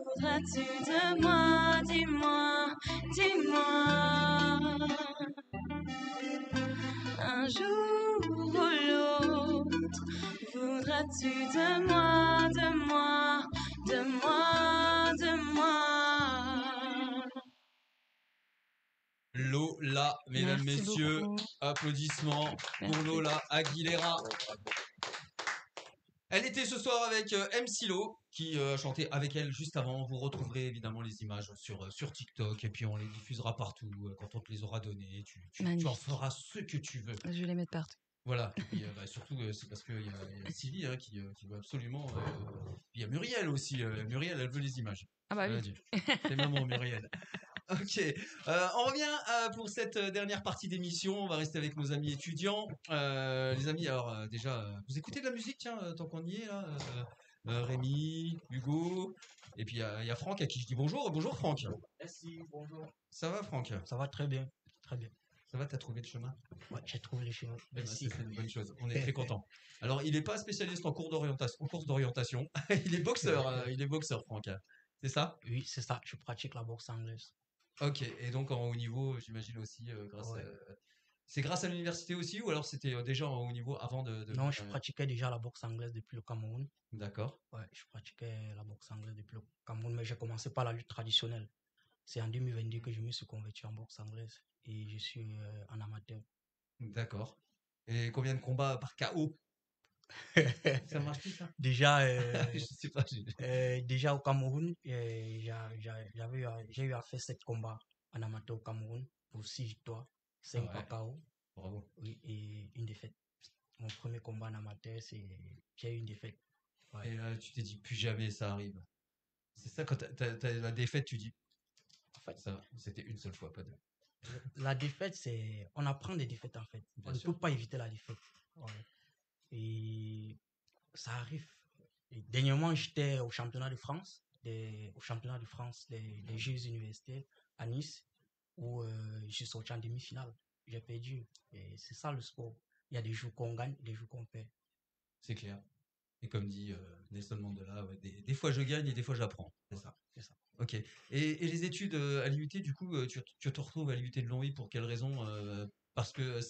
voudras-tu de moi? Dis-moi, dis-moi. tu de moi, de moi, de moi, de moi? Lola, mesdames, Merci messieurs, beaucoup. applaudissements pour Merci. Lola Aguilera. Elle était ce soir avec MC Lo, qui a chanté avec elle juste avant. Vous retrouverez évidemment les images sur TikTok et puis on les diffusera partout quand on te les aura données. Tu en Magnifique. feras ce que tu veux. Je vais les mettre partout. Voilà, et puis surtout c'est parce qu'il y a Sylvie hein, qui veut absolument. Puis il y a Muriel aussi. Muriel, elle veut les images. Ah bah Voilà, oui. Dieu. C'est maman Muriel. Ok, on revient pour cette dernière partie d'émission. On va rester avec nos amis étudiants. Les amis, alors déjà, vous écoutez de la musique, tiens, tant qu'on y est là. Rémi, Hugo, et puis il y a Franck à qui je dis bonjour. Bonjour Franck. Merci, bonjour. Ça va Franck? Ça va très bien, très bien. Ça va, t'as trouvé le chemin? Ouais, j'ai trouvé les chemin. Eh ben, Merci. c'est une bonne chose. On est très content. Alors, il n'est pas spécialiste en cours d'orientation, en course d'orientation. Il est boxeur. Il est boxeur, Franck. C'est ça? Oui, c'est ça. Je pratique la boxe anglaise. Ok. Et donc en haut niveau, j'imagine aussi grâce. Ouais. C'est grâce à l'université aussi, ou alors c'était déjà en haut niveau avant de. Non, je pratiquais déjà la boxe anglaise depuis le Cameroun. D'accord. Ouais, je pratiquais la boxe anglaise depuis le Cameroun, mais j'ai commencé par la lutte traditionnelle. C'est en 2022 que je me suis converti en boxe anglaise et je suis en amateur. D'accord. Et combien de combats par KO? Ça marche plus ça? Déjà, Je sais pas. déjà au Cameroun, j'ai eu à faire 7 combats en amateur au Cameroun pour 6 victoires, 5 par KO. Bravo. Oui, et une défaite. Mon premier combat en amateur, j'ai eu une défaite. Ouais. Et là, tu t'es dit plus jamais ça arrive. C'est ça quand t'as la défaite, tu dis. En fait, ça, c'était une seule fois, pas deux. La défaite, c'est. On apprend des défaites en fait. Bien On sûr. ne peut pas éviter la défaite. Ouais. Et ça arrive. Et dernièrement, j'étais au championnat de France, des Jeux universitaires à Nice, où je suis sorti en demi-finale. J'ai perdu. Et c'est ça le sport. Il y a des jours qu'on gagne, des jours qu'on perd. C'est clair. Et comme dit Nelson Mandela, ouais, des fois je gagne et des fois j'apprends. C'est ça. C'est ça. Ok. Et les études à l'IUT, du coup, tu te retrouves à l'IUT de Longwy pour quelle raison? Parce que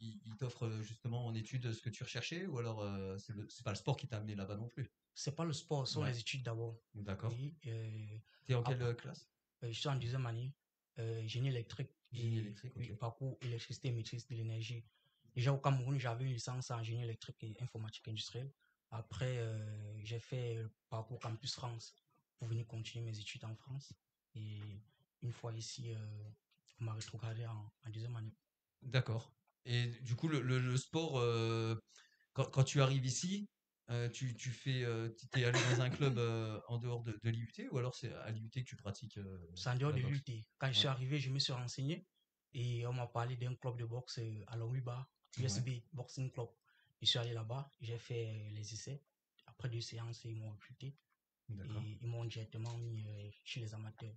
il t'offre justement en études ce que tu recherchais, ou alors c'est pas le sport qui t'a amené là-bas non plus? C'est pas le sport, ce sont Ouais. les études d'abord. D'accord. Oui, T'es en quelle classe? je suis en deuxième année, génie électrique. Génie électrique, ok. Oui, parcours électricité et maîtrise de l'énergie. Déjà au Cameroun, j'avais une licence en génie électrique et informatique industrielle. Après, j'ai fait le parcours Campus France pour venir continuer mes études en France. Et une fois ici, on m'a rétrogradé en deuxième année. D'accord. Et du coup, le sport, quand tu arrives ici, tu fais, t'es allé dans un club en dehors de l'IUT, ou alors c'est à l'IUT que tu pratiques C'est en dehors la de boxe? l'UT. Quand je suis Ouais. arrivé, je me suis renseigné et on m'a parlé d'un club de boxe à Longwy-Bar, USB Boxing Club. Je suis allé là-bas, j'ai fait les essais. Après 2 séances, ils m'ont recruté D'accord. et ils m'ont directement mis chez les amateurs.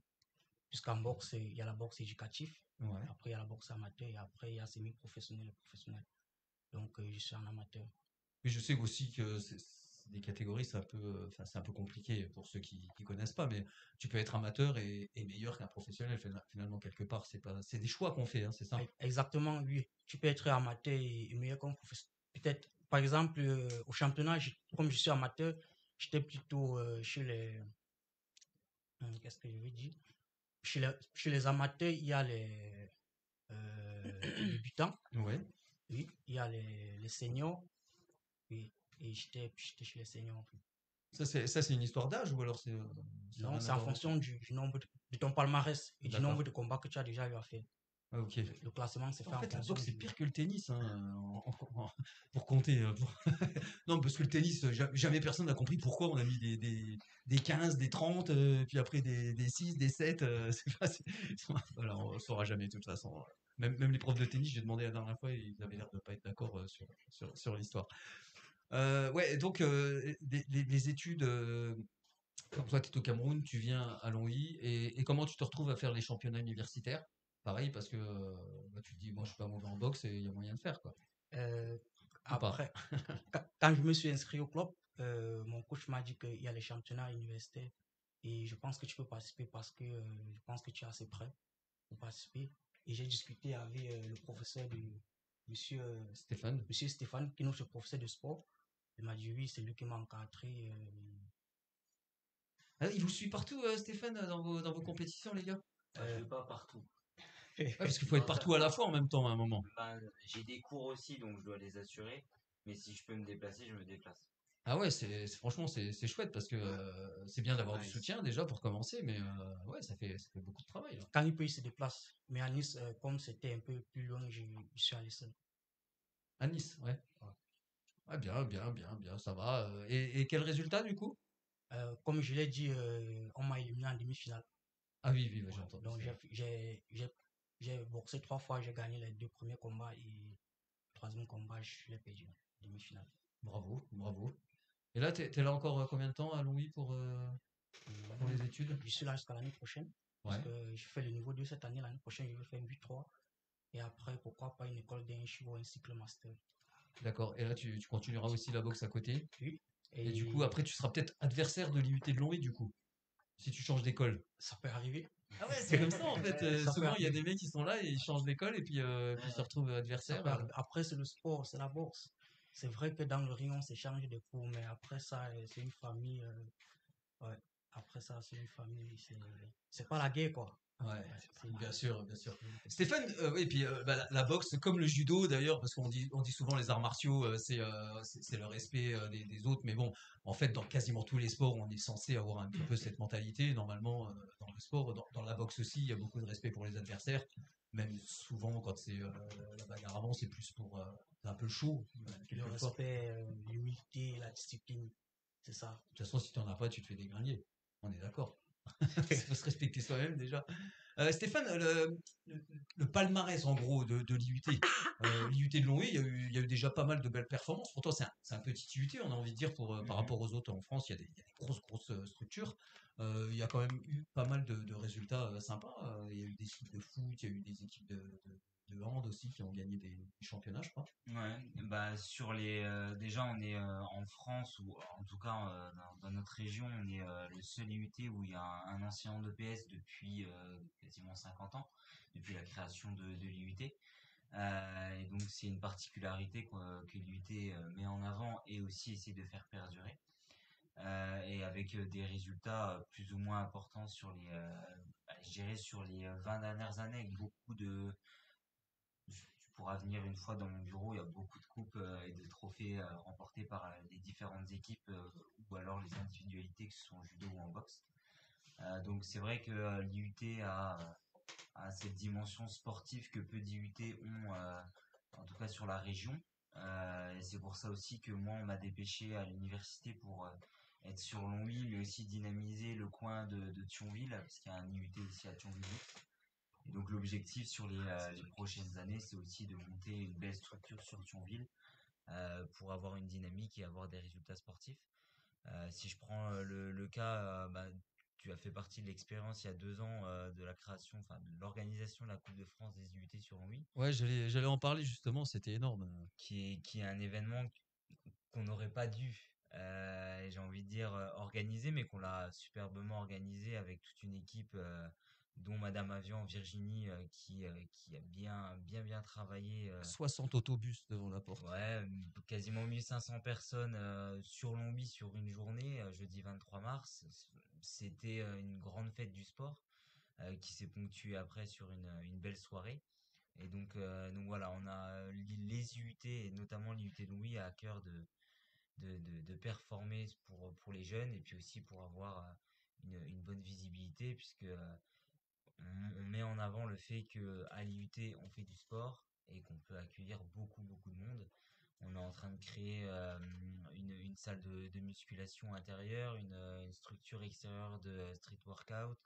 Puisqu'en boxe, il y a la boxe éducative, Ouais. après il y a la boxe amateur et après il y a semi-professionnel et professionnel. Donc je suis un amateur. Mais je sais aussi que des catégories, enfin, c'est un peu compliqué pour ceux qui connaissent pas, mais tu peux être amateur et meilleur qu'un professionnel finalement quelque part. C'est des choix qu'on fait, hein, c'est ça? Exactement, oui. Tu peux être amateur et meilleur comme professionnel. Peut-être, par exemple, au championnat, comme je suis amateur, j'étais plutôt chez les. Qu'est-ce que je veux dire? Chez les amateurs, il y a les débutants. Ouais. Oui, il y a les seniors. Oui, et j'étais chez les seniors. En fait. Ça, c'est une histoire d'âge, ou alors c'est. Non, c'est en fonction du nombre de ton palmarès et du D'accord. nombre de combats que tu as déjà eu à faire. Ah, ok. Le classement, c'est fait En fait, la fonction boxe, c'est du. pire que le tennis, hein, pour compter. Non, parce que le tennis, jamais personne n'a compris pourquoi on a mis des 15, des 30, puis après des 6, des 7. Alors, on ne saura jamais, de toute façon. Même les profs de tennis, j'ai demandé la dernière fois, ils avaient l'air de ne pas être d'accord sur l'histoire. Ouais, donc, les études, comme toi, tu es au Cameroun, tu viens à Longwy, et comment tu te retrouves à faire les championnats universitaires? Pareil, parce que tu te dis, moi, je suis pas mauvais en boxe et il y a moyen de faire, quoi. Ou pas? Après, quand je me suis inscrit au club, mon coach m'a dit qu'il y a les championnats universitaires et je pense que tu peux participer parce que je pense que tu es assez prêt pour participer. Et j'ai discuté avec le professeur de monsieur Stéphane, qui est notre professeur de sport. Il m'a dit oui, c'est lui qui m'a encadré. Ah, il vous suit partout, Stéphane, dans vos compétitions, les gars? Je vais pas partout. Ouais, parce qu'il faut être partout à la fois en même temps à un moment. J'ai des cours aussi, donc je dois les assurer. Mais si je peux me déplacer, je me déplace. Ah ouais, franchement, c'est chouette parce que c'est bien d'avoir du Ouais, soutien déjà pour commencer, mais ouais, ça fait beaucoup de travail, là. Quand il peut, il se déplace. Mais à Nice, comme c'était un peu plus loin, je suis allé seul. À Nice, ouais. Ouais, bien, ça va. Et quel résultat du coup? Comme je l'ai dit, on m'a éliminé en demi-finale. Ah oui, j'ai entendu Donc ça. j'ai boxé 3 fois, j'ai gagné les 2 premiers combats et le troisième combat, je l'ai perdu en demi-finale. Bravo. Et là, t'es là encore combien de temps à Louis pour les études? Je suis là jusqu'à l'année prochaine. Parce Ouais. que je fais le niveau 2 cette année. L'année prochaine, je vais faire un but 3. Et après, pourquoi pas une école d'ingé ou un cycle master. D'accord. Et là, tu continueras aussi la boxe à côté. Oui. Et du coup, après, tu seras peut-être adversaire de l'IUT de Longwy, du coup, si tu changes d'école. Ça peut arriver. Ah ouais, c'est comme ça en fait. Ça peut Souvent, il y a arriver. des mecs qui sont là et ils changent d'école et puis ils se retrouvent Ça adversaires. peut arriver. Après, c'est le sport, c'est la boxe. C'est vrai que dans le ring, on s'échange des coups, mais après ça, c'est une famille. Ouais. Après ça, c'est une famille. C'est pas la guerre, quoi. Ouais, bien sûr. Stéphane, oui, et puis bah, la boxe, comme le judo d'ailleurs, parce qu'on dit souvent les arts martiaux, c'est le respect des autres, mais bon, en fait, dans quasiment tous les sports, on est censé avoir un petit peu cette mentalité. Normalement, dans le sport, dans la boxe aussi, il y a beaucoup de respect pour les adversaires. Même souvent, quand c'est la bagarre avant, c'est plus pour c'est un peu chaud, Le quelquefois. respect, l'humilité, la discipline. C'est ça. De toute façon, si tu n'en as pas, tu te fais dégringuer. On est d'accord. Il faut se respecter soi-même déjà. Stéphane, le palmarès en gros de l'IUT, l'IUT de Longwy, il y a eu déjà pas mal de belles performances. Pourtant, c'est un petit IUT, on a envie de dire, par rapport aux autres en France, il y a des grosses structures. Il y a quand même eu pas mal de résultats sympas. Il y a eu des équipes de foot, il y a eu des équipes de hand aussi qui ont gagné des championnats, je crois. Ouais, bah sur les déjà on est en France ou en tout cas dans notre région on est le seul IUT où il y a un ancien de PS depuis quasiment 50 ans depuis la création de l'IUT. Et donc c'est une particularité que l'IUT met en avant et aussi essaie de faire perdurer. Et avec des résultats plus ou moins importants sur je dirais sur les 20 dernières années avec beaucoup de tu pourras venir une fois dans mon bureau, il y a beaucoup de coupes et de trophées remportés par les différentes équipes ou alors les individualités que ce soit en judo ou en boxe. Donc c'est vrai que l'IUT a cette dimension sportive que peu d'IUT ont, en tout cas sur la région. Et c'est pour ça aussi que moi on m'a dépêché à l'université pour être sur Longwy, mais aussi dynamiser le coin de Thionville, parce qu'il y a un IUT ici à Thionville. Et donc l'objectif sur les prochaines années, c'est aussi de monter une belle structure sur Thionville pour avoir une dynamique et avoir des résultats sportifs. Si je prends le cas, bah, tu as fait partie de l'expérience il y a 2 ans de la création, enfin de l'organisation de la Coupe de France des IUT sur Longwy, Ouais, j'allais en parler justement, c'était énorme. qui est un événement qu'on n'aurait pas dû, j'ai envie de dire organiser, mais qu'on l'a superbement organisé avec toute une équipe, dont Madame Avian, Virginie, qui a bien travaillé. 60 autobus devant la porte. Ouais, quasiment 1500 personnes sur Longwy sur une journée, jeudi 23 mars. C'était une grande fête du sport qui s'est ponctuée après sur une belle soirée. Et donc voilà, on a les IUT et notamment l'IUT de Louis à cœur de performer pour les jeunes et puis aussi pour avoir une bonne visibilité puisque on met en avant le fait que à l'IUT on fait du sport et qu'on peut accueillir beaucoup de monde. On est en train de créer une salle de musculation intérieure, une structure extérieure de street workout.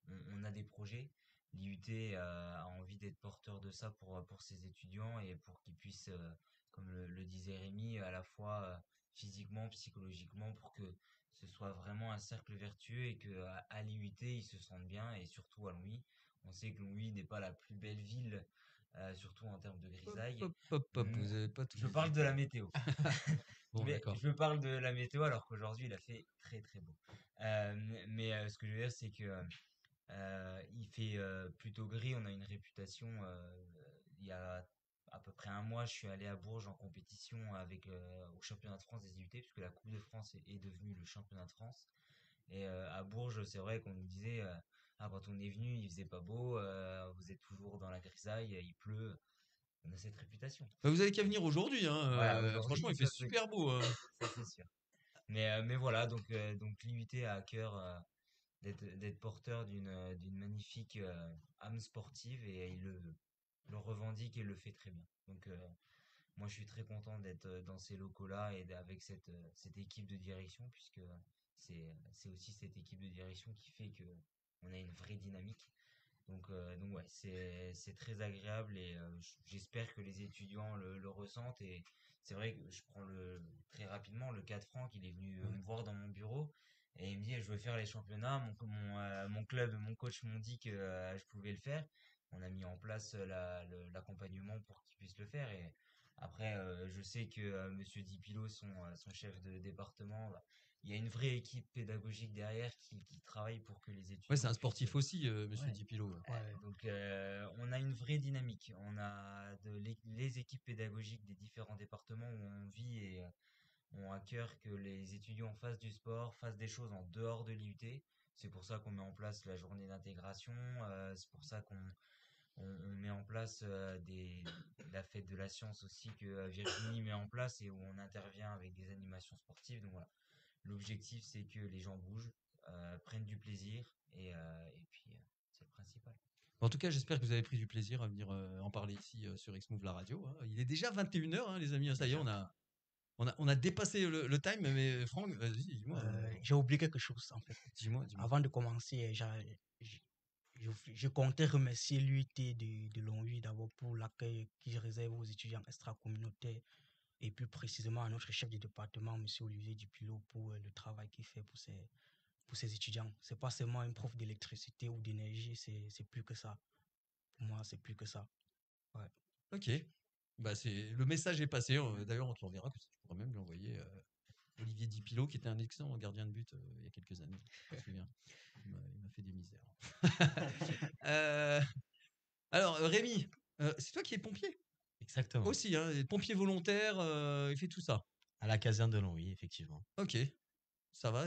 On a des projets. L'IUT a envie d'être porteur de ça pour ses étudiants et pour qu'ils puissent, comme le disait Rémi, à la fois physiquement, psychologiquement, pour que ce soit vraiment un cercle vertueux et que à l'IUT ils se sentent bien et surtout à Longwy. On sait que Longwy n'est pas la plus belle ville, surtout en termes de grisaille. Vous avez pas tout Je dit. parle de la météo. Bon, Mais d'accord. je parle de la météo alors qu'aujourd'hui il a fait très beau. Mais ce que je veux dire c'est que il fait plutôt gris. On a une réputation. Il y a à peu près un mois, je suis allé à Bourges en compétition au championnat de France des IUT, puisque la Coupe de France est devenue le championnat de France. Et à Bourges, c'est vrai qu'on nous disait, quand on est venu, il faisait pas beau, vous êtes toujours dans la grisaille, il pleut. On a cette réputation. Bah, vous avez qu'à venir aujourd'hui, hein, Voilà, aujourd'hui, franchement, il fait super beau. ça c'est sûr. Mais voilà, donc l'IUT a à cœur d'être porteur d'une magnifique âme sportive et il le revendique et le fait très bien. Donc moi je suis très content d'être dans ces locaux-là et avec cette équipe de direction, puisque c'est aussi cette équipe de direction qui fait que on a une vraie dynamique. Donc ouais, c'est très agréable et j'espère que les étudiants le ressentent. Et c'est vrai que je prends très rapidement le cas de Franck, il est venu me voir dans mon bureau et il me dit je veux faire les championnats. Mon club, mon coach m'ont dit que je pouvais le faire. On a mis en place l'accompagnement pour qu'il puisse le faire. Et après, je sais que Monsieur Dipilo, son chef de département, il y a une vraie équipe pédagogique derrière qui travaille pour que les étudiants. Ouais, c'est un sportif aussi, Monsieur Ouais. Dipilo. Donc, on a une vraie dynamique. On a les équipes pédagogiques des différents départements où on vit et ont à cœur que les étudiants fassent du sport, fassent des choses en dehors de l'IUT. C'est pour ça qu'on met en place la journée d'intégration. C'est pour ça qu'on met en place la fête de la science aussi que Virginie met en place et où on intervient avec des animations sportives. Donc voilà, l'objectif c'est que les gens bougent, prennent du plaisir et puis c'est le principal. En tout cas, j'espère que vous avez pris du plaisir à venir en parler ici sur Xmove la radio. Il est déjà 21h, les amis. Ça y est, on a dépassé le time. Mais Franck, vas-y, dis-moi. J'ai oublié quelque chose en fait. Dis-moi. Avant de commencer, je comptais remercier l'UIT de Longwy d'abord pour l'accueil qu'il réserve aux étudiants extra-communautaires et plus précisément à notre chef de département, M. Olivier Dupilot, pour le travail qu'il fait pour ses étudiants. C'est pas seulement un prof d'électricité ou d'énergie, c'est plus que ça. Pour moi, c'est plus que ça. Ouais. Ok. Bah, le message est passé. D'ailleurs, on te l'enverra, que tu pourras même lui envoyer Olivier Dipilo, qui était un excellent gardien de but il y a quelques années. Je me souviens. Il m'a fait des misères. Alors, Rémi, c'est toi qui es pompier? Exactement. Aussi, hein, pompier volontaire, il fait tout ça. À la caserne de Longwy, effectivement. Ok. Ça va,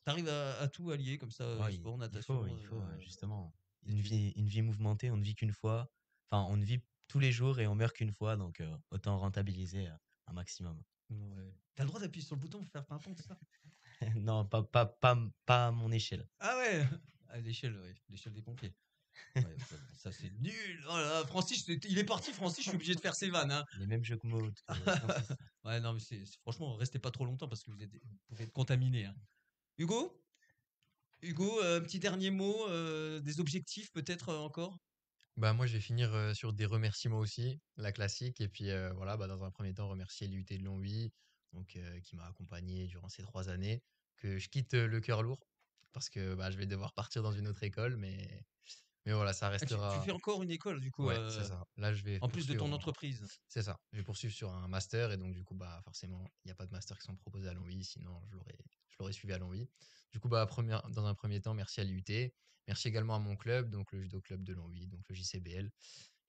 t'arrives à tout allier comme ça, Ouais, sport, natation. il faut, justement. Une vie mouvementée, on ne vit qu'une fois. Enfin, on ne vit tous les jours et on meurt qu'une fois, donc autant rentabiliser un maximum. Ouais. T'as le droit d'appuyer sur le bouton pour faire pimpon, c'est ça? Non, pas à mon échelle. Ah ouais, à l'échelle, ouais, l'échelle des pompiers. Ouais, ça c'est nul. Oh là là, Francis, il est parti, Francis, je suis obligé de faire ses vannes. Hein. Les mêmes jeux que moi. Ouais, non, mais franchement, restez pas trop longtemps parce que vous pouvez être contaminé. Hein. Hugo, petit dernier mot, des objectifs peut-être encore? Bah, moi, je vais finir sur des remerciements aussi, la classique. Et puis voilà, bah, dans un premier temps, remercier l'IUT de Longwy, donc, qui m'a accompagné durant ces 3 années. Que je quitte le cœur lourd parce que bah, je vais devoir partir dans une autre école. Mais voilà, ça Ah, tu restera. fais encore une école, du coup, Ouais, c'est ça. Là, je vais en plus de ton poursuivre entreprise. C'est ça. Je vais poursuivre sur un master. Et donc, du coup, bah, forcément, il n'y a pas de master qui sont proposés à Longwy. Sinon, je l'aurais suivi à Longwy. Du coup, bah, dans un premier temps, merci à l'IUT. Merci également à mon club, donc le judo club de Longwy, donc le JCBL.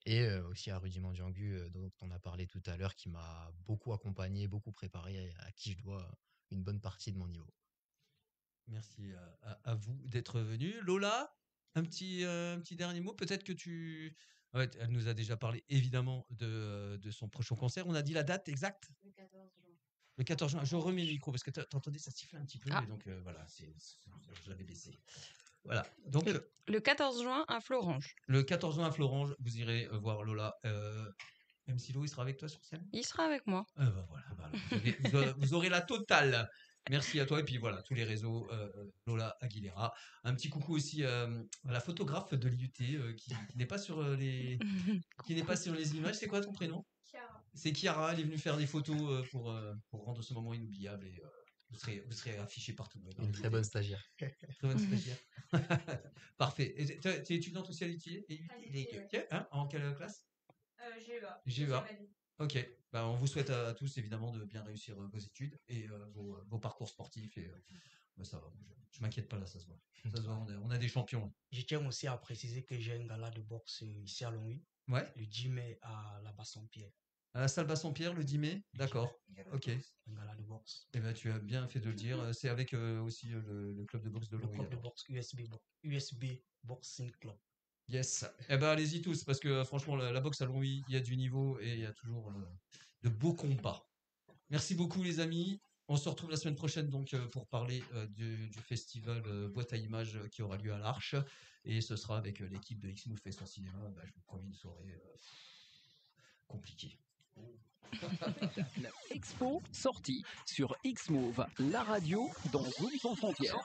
Et aussi à Rudiment Diangu, dont on a parlé tout à l'heure, qui m'a beaucoup accompagné, beaucoup préparé, et à qui je dois une bonne partie de mon niveau. Merci à vous d'être venu. Lola, un petit dernier mot. Peut-être que ouais, elle nous a déjà parlé évidemment de son prochain concert. On a dit la date exacte? Le 14 juin. Le 14 juin. Je remets le micro parce que t'entendais, ça sifflait un petit peu. Et donc voilà, je l'avais baissé. Voilà. Donc, le 14 juin à Florange. Le 14 juin à Florange, vous irez voir Lola. Même si Lo, il sera avec toi sur scène? Il sera avec moi. Voilà. Vous aurez la totale. Merci à toi. Et puis voilà, tous les réseaux, Lola Aguilera. Un petit coucou aussi à la photographe de l'IUT qui n'est pas sur qui n'est pas sur les images. C'est quoi ton prénom? Chiara. C'est Chiara. Elle est venue faire des photos pour rendre ce moment inoubliable. Et vous serez affichés partout. Une très bonne stagiaire. Très bonne stagiaire. Parfait. Tu es étudiante aussi à l'IUT? Hein, en quelle classe? GEA. GEA. Ok. Bah, on vous souhaite à tous évidemment de bien réussir vos études et vos parcours sportifs. Et bah, ça va. Je m'inquiète pas là, ça se voit. Ça se voit, on a des champions. Je tiens aussi à préciser que j'ai un gala de boxe ici à Longwy. Ouais. Le 10 mai à la Basson-Pierre. À la salle Basson-Pierre, le 10 mai? D'accord. Ok. Un gala de boxe. Eh ben, tu as bien fait de le dire. C'est avec aussi le club de boxe de Le Longwy. club de boxe USB Boxing Club. Yes. Eh ben, allez-y tous, parce que franchement, la boxe à Longwy, il y a du niveau et il y a toujours de beaux combats. Merci beaucoup, les amis. On se retrouve la semaine prochaine donc pour parler du festival Boîte à Images qui aura lieu à l'Arche. Et ce sera avec l'équipe de X-Move fait son cinéma. Bah, je vous promets une soirée compliquée. Expo sortie sur X-Move, la radio dans Zone sans frontières.